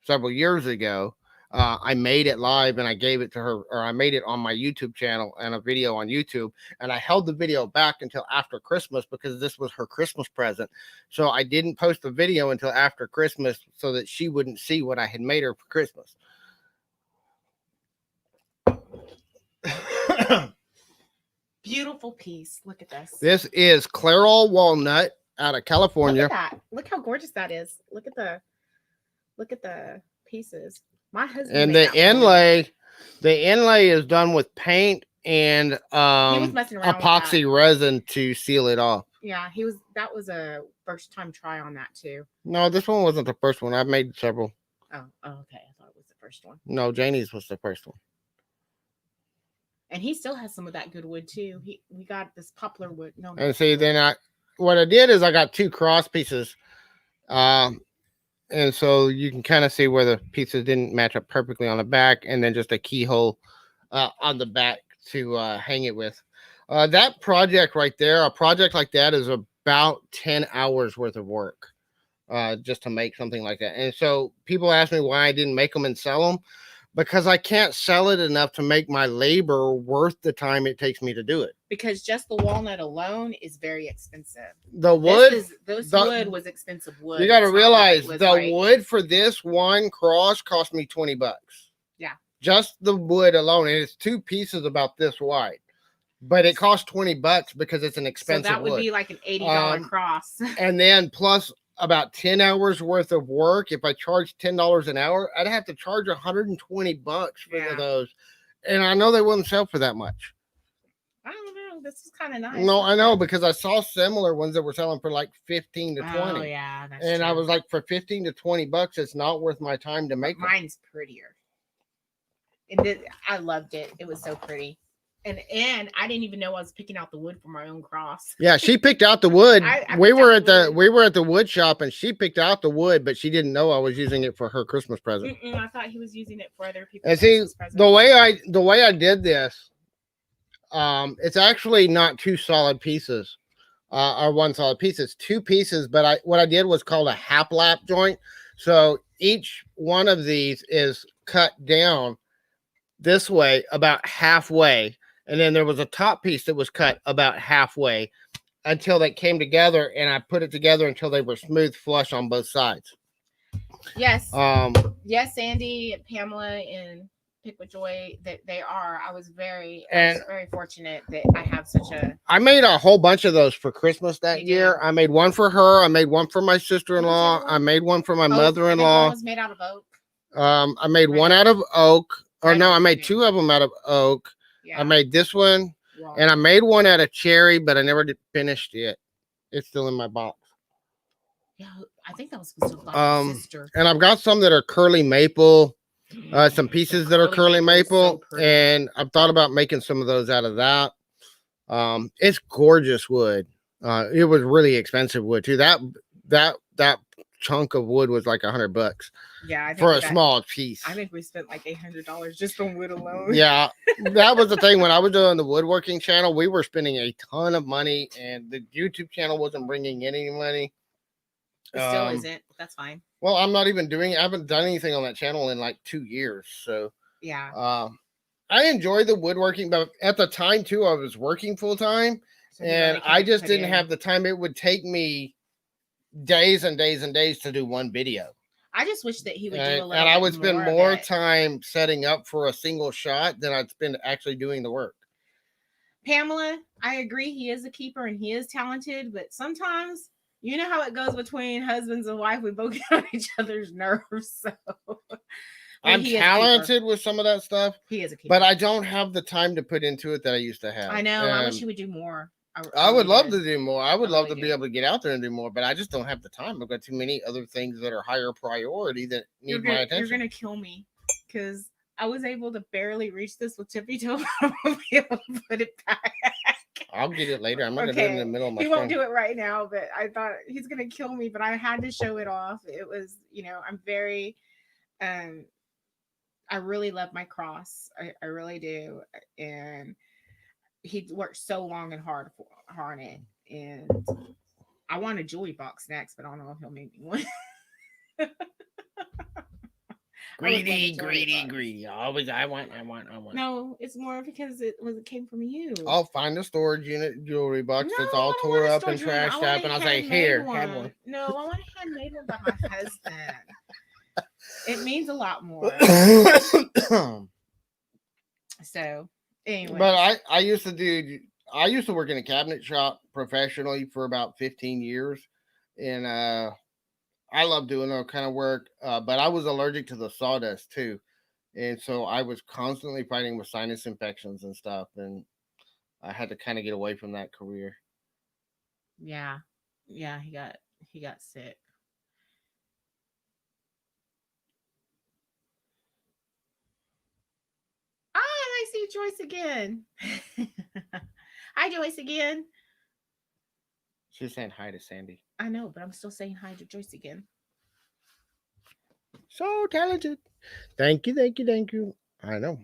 several years ago. I made it live and I gave it to her, or I made it on my YouTube channel and a video on YouTube. And I held the video back until after Christmas because this was her Christmas present. So I didn't post the video until after Christmas so that she wouldn't see what I had made her for Christmas. Beautiful piece. Look at this. This is Clairol walnut out of California. Look at that. Look how gorgeous that is. Look at the pieces. My husband. And the inlay is done with paint and epoxy resin to seal it off. Yeah, that was a first time try on that too. No, this one wasn't the first one. I've made several. Oh, okay. I thought it was the first one. No, Janie's was the first one. And he still has some of that good wood too. We got this poplar wood. No. And see, then what I did is I got two cross pieces. And so you can kind of see where the pieces didn't match up perfectly on the back, and then just a keyhole on the back to hang it with. That project right there, a project like that is about 10 hours worth of work just to make something like that. And so people ask me why I didn't make them and sell them. Because I can't sell it enough to make my labor worth the time it takes me to do it. Because just the walnut alone is very expensive. The wood, wood was expensive wood. You got to realize the wood for this one cross cost me $20. Yeah. Just the wood alone. And it's two pieces about this wide. But it costs $20 because it's an expensive wood. So that would be like an $80 cross. And then plus about 10 hours worth of work. If I charge $10 an hour, I'd have to charge $120 for those. And I know they wouldn't sell for that much. I don't know. This is kind of nice. No, I know, because I saw similar ones that were selling for like 15 to 20. Oh, yeah. That's and true. I was like, for 15 to $20, it's not worth my time to make them. Mine's prettier. And I loved it. It was so pretty. And I didn't even know I was picking out the wood for my own cross. Yeah, she picked out the wood. We were at the wood shop, and she picked out the wood, but she didn't know I was using it for her Christmas present. I thought he was using it for other people. And see, the way I did this, it's actually not two solid pieces, or one solid piece. It's two pieces, but what I did was called a half lap joint. So each one of these is cut down this way about halfway. And then there was a top piece that was cut about halfway until they came together, and I put it together until they were smooth flush on both sides. Yes. Yes, Andy, Pamela, and Pick with Joy, that they are. I was very fortunate that I have such a. I made a whole bunch of those for Christmas that year. I made one for her. I made one for my sister-in-law. I made one for my mother-in-law. One was made out of oak. I made one out of oak. Or no, I made two of them out of oak. Yeah. I made this one, and I made one out of cherry, but I never finished it. It's still in my box. Yeah, I think that was supposed to be my sister. And I've got some that are curly maple, some pieces that are curly maple, so and I've thought about making some of those out of that. It's gorgeous wood. It was really expensive wood too. That chunk of wood was like $100 Yeah, I think for we a got. small piece. I think we spent like $800 just on wood alone. Yeah, that was the thing when I was doing the woodworking channel. We were spending a ton of money, and the YouTube channel wasn't bringing in any money. It still isn't. That's fine. Well, I'm not even doing. I haven't done anything on that channel in like 2 years. So, Yeah. I enjoy the woodworking, but at the time too, I was working full time, So he and really I couldn't just put didn't in. have the time. It would take me days and days and days to do one video. I just wish that he would do a And, little and I bit would spend more of more it. time setting up for a single shot than I'd spend actually doing the work. Pamela, I agree. He is a keeper and he is talented, but sometimes you know how it goes between husbands and wife. We both get on each other's nerves. So I'm he is a keeper. talented with some of that stuff, He is a keeper. but I don't have the time to put into it that I used to have. I know. I wish And he would do more. I would really love would. to do more. I would I love really to do. be able to get out there and do more, but I just don't have the time. I've got too many other things that are higher priority that need my attention. You're gonna kill me because I was able to barely reach this with tippy toe. But I won't be able to put it back. I'll get it later. I'm not gonna do it in the middle of my He won't stream. do it right now, but I thought he's gonna kill me. But I had to show it off. It was, I'm very, I really love my cross. I really do, and he worked so long and hard on it. And I want a jewelry box next, but I don't know if he'll make me one. Greedy. Always, I want. No, it's more because it came from you. I'll find a storage unit jewelry box No, that's all I don't tore want a up and storage unit. I trashed want up, a and I'll say, handmade "Here, one. have one." No, I want a handmade one by my husband. It means a lot more. So, anyway. But I used to work in a cabinet shop professionally for about 15 years, and I love doing that kind of work. But I was allergic to the sawdust too, and so I was constantly fighting with sinus infections and stuff, and I had to kind of get away from that career. Yeah, he got sick. Ah, I see Joyce again. Hi, Joyce again. She's saying hi to Sandy. I know, but I'm still saying hi to Joyce again. So talented. Thank you. I know.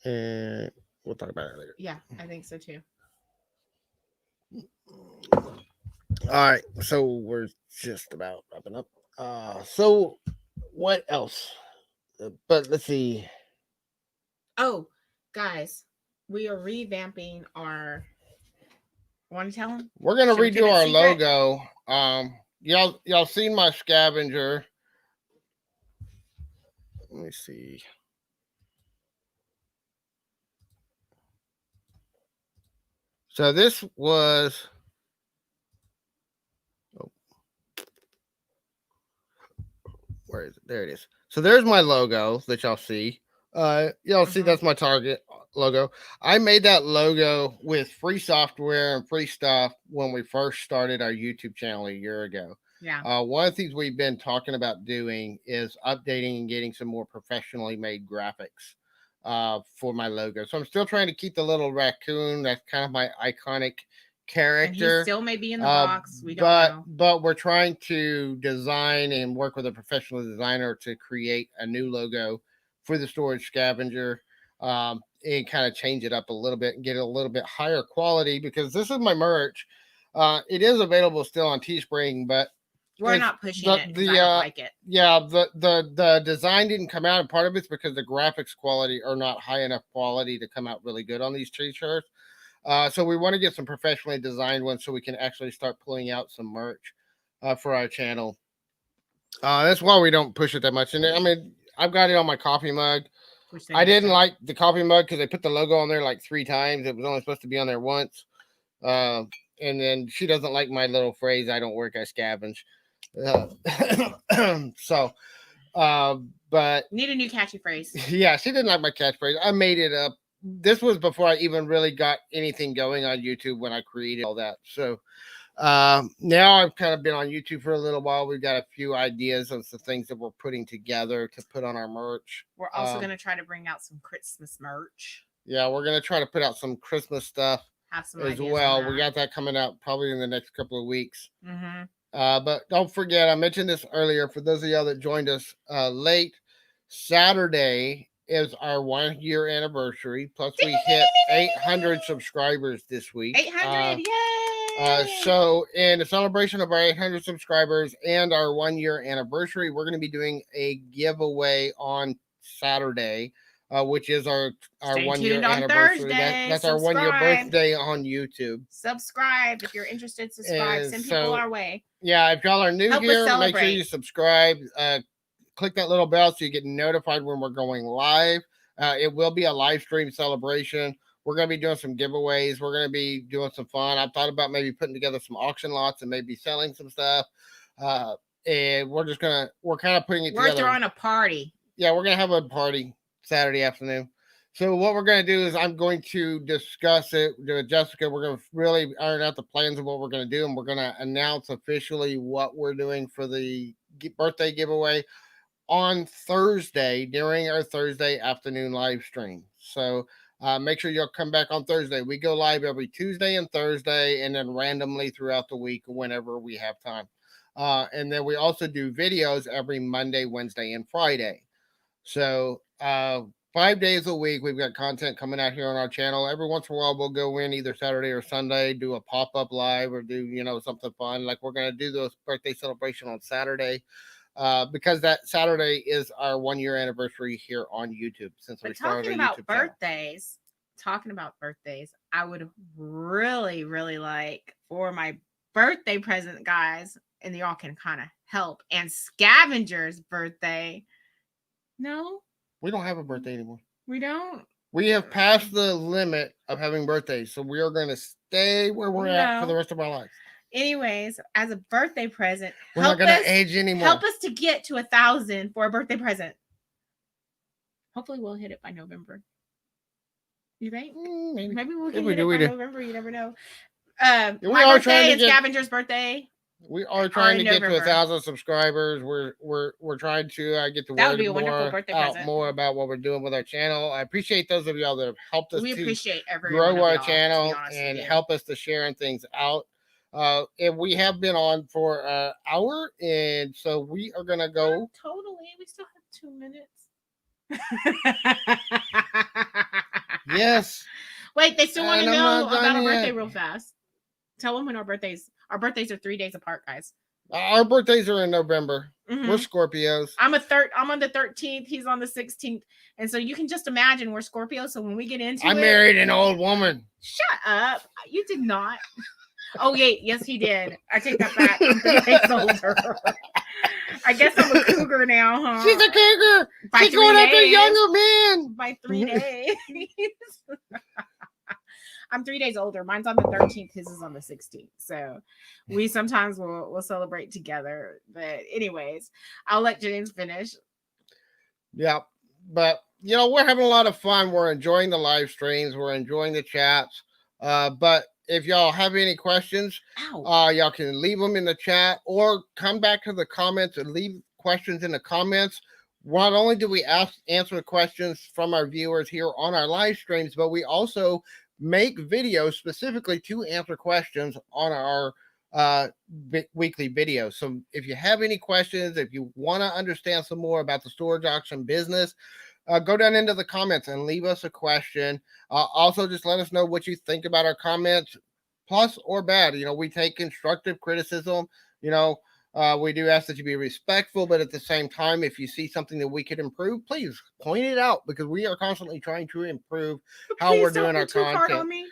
And we'll talk about it later. Yeah, I think so too. All right, so we're just about wrapping up. So what else? But let's see. Oh, guys, we are revamping our. Want to tell them? We're gonna Should we keep redo it our secret? logo. Y'all seen my scavenger? Let me see. So this was. Oh, where is it? There it is. So there's my logo that y'all see. Y'all see that's my Target logo. I made that logo with free software and free stuff when we first started our YouTube channel a year ago. Yeah. One of the things we've been talking about doing is updating and getting some more professionally made graphics for my logo. So I'm still trying to keep the little raccoon. That's kind of my iconic character. And he still may be in the box. We don't know. But we're trying to design and work with a professional designer to create a new logo for the storage scavenger, and kind of change it up a little bit and get it a little bit higher quality, because this is my merch. It is available still on Teespring, but we're not pushing it. I don't like it. Yeah, the design didn't come out, and part of it's because the graphics quality are not high enough quality to come out really good on these t-shirts. So we want to get some professionally designed ones so we can actually start pulling out some merch for our channel. That's why we don't push it that much. And I mean, I've got it on my coffee mug. I didn't like the coffee mug because they put the logo on there like 3 times. It was only supposed to be on there once. And then she doesn't like my little phrase, "I don't work, I scavenge." So, but need a new catchy phrase. Yeah, she didn't like my catchphrase. I made it up. This was before I even really got anything going on YouTube when I created all that. So now I've kind of been on YouTube for a little while. We've got a few ideas of the things that we're putting together to put on our merch. We're also going to try to bring out some Christmas merch. Yeah, we're going to try to put out some Christmas stuff Have some as well. We got that coming out probably in the next couple of weeks. Mm-hmm. But don't forget, I mentioned this earlier for those of y'all that joined us late. Saturday is our 1 year anniversary. Plus, we hit 800 subscribers this week. 800, yay! So, in the celebration of our 800 subscribers and our 1 year anniversary, we're going to be doing a giveaway on Saturday, which is our Stay 1 year tuned on anniversary. Thursday. That's our 1 year Subscribe. birthday on YouTube. Subscribe if you're interested. Subscribe. And Send so- people our way. Yeah, if y'all are new Help us here, make sure celebrate. you subscribe. Click that little bell so you get notified when we're going live. It will be a live stream celebration. We're going to be doing some giveaways. We're going to be doing some fun. I've thought about maybe putting together some auction lots and maybe selling some stuff. And we're kind of putting it together. We're throwing a party. Yeah, we're going to have a party Saturday afternoon. So what we're going to do is I'm going to discuss it with Jessica. We're going to really iron out the plans of what we're going to do, and we're going to announce officially what we're doing for the birthday giveaway on Thursday during our Thursday afternoon live stream. So make sure you'll come back on Thursday. We go live every Tuesday and Thursday, and then randomly throughout the week whenever we have time. And then we also do videos every Monday, Wednesday, and Friday. So 5 days a week, we've got content coming out here on our channel. Every once in a while, we'll go in either Saturday or Sunday, do a pop-up live or do, something fun. Like we're going to do those birthday celebration on Saturday because that Saturday is our 1 year anniversary here on YouTube since we started a YouTube Talking about birthdays, I would really, really like for my birthday present, guys, and y'all can kind of help, and Scavenger's birthday. No? We don't have a birthday anymore. We don't? We have passed the limit of having birthdays, so we are going to stay where we're at for the rest of our lives. Anyways, as a birthday present, we're not going to age anymore. Help us to get to 1,000 for a birthday present. Hopefully, we'll hit it by November. You think? Maybe we'll hit it by November. You never know. My birthday and Scavenger's birthday. We are trying to get to 1,000 subscribers. We're trying to get the word more about what we're doing with our channel. I appreciate those of y'all that have helped us grow our channel and help us to sharing things out. And we have been on for an hour, and so we are gonna go. Not totally, we still have 2 minutes. Yes. Wait, they still want to know about our birthday real fast. Tell them when our birthdays are 3 days apart, guys. Our birthdays are in November. Mm-hmm. We're Scorpios. I'm on the 13th. He's on the 16th. And so you can just imagine we're Scorpios. So when we get into I married an old woman. Shut up. You did not. Oh, yeah. Yes, he did. I take that back. I'm 3 days older. I guess I'm a cougar now, huh? She's a cougar. She's going after a younger man. By 3 days. I'm 3 days older. Mine's on the 13th. His is on the 16th. So we sometimes will celebrate together. But anyways, I'll let James finish. Yeah. But, we're having a lot of fun. We're enjoying the live streams. We're enjoying the chats. But if y'all have any questions, y'all can leave them in the chat or come back to the comments and leave questions in the comments. Not only do we answer the questions from our viewers here on our live streams, but we also make videos specifically to answer questions on our weekly videos. So if you have any questions, if you want to understand some more about the storage auction business, go down into the comments and leave us a question. Also, just let us know what you think about our comments, plus or bad. We take constructive criticism. We do ask that you be respectful, but at the same time, if you see something that we could improve, please point it out because we are constantly trying to improve how we're doing our content. Hard on me.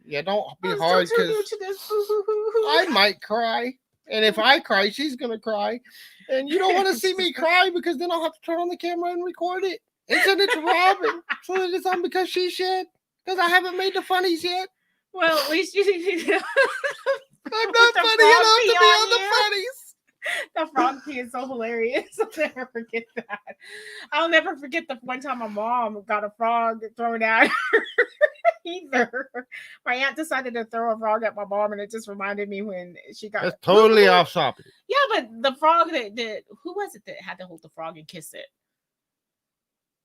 Yeah, don't be hard because I might cry. And if I cry, she's going to cry. And you don't want to see me cry because then I'll have to turn on the camera and record it and send it to Robin so that it's on because she should. Because I haven't made the funnies yet. Well, at least you I'm not funny enough to be on the funnies. The frog pee is so hilarious. I'll never forget that. I'll never forget the one time my mom got a frog thrown at her either. My aunt decided to throw a frog at my mom, and it just reminded me when she got. That's totally off topic. Yeah, but the frog that who was it that had to hold the frog and kiss it?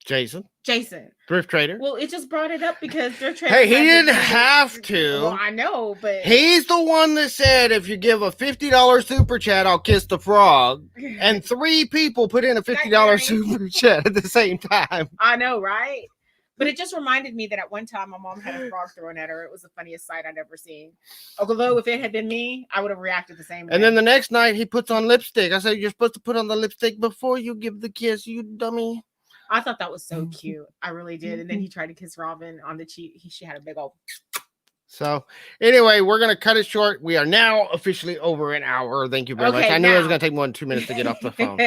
Jason, Jason. thrift trader. Well, it just brought it up because thrift trader. Hey, he didn't have to. Well, I know, but he's the one that said if you give a $50 super chat, I'll kiss the frog. And 3 people put in a $50 super chat at the same time. I know, right? But it just reminded me that at one time my mom had a frog thrown at her. It was the funniest sight I'd ever seen. Although if it had been me, I would have reacted the same way. And then the next night he puts on lipstick. I said, you're supposed to put on the lipstick before you give the kiss, you dummy. I thought that was so cute. I really did. And then he tried to kiss Robin on the cheek. She had a big old. So anyway, we're going to cut it short. We are now officially over an hour. Thank you very much. I knew it was going to take more than 2 minutes to get off the phone.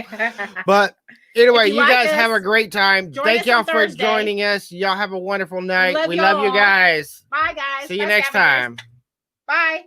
But anyway, you guys have a great time. Thank y'all for joining us. Y'all have a wonderful night. We love you guys. Bye, guys. See you next time. Bye.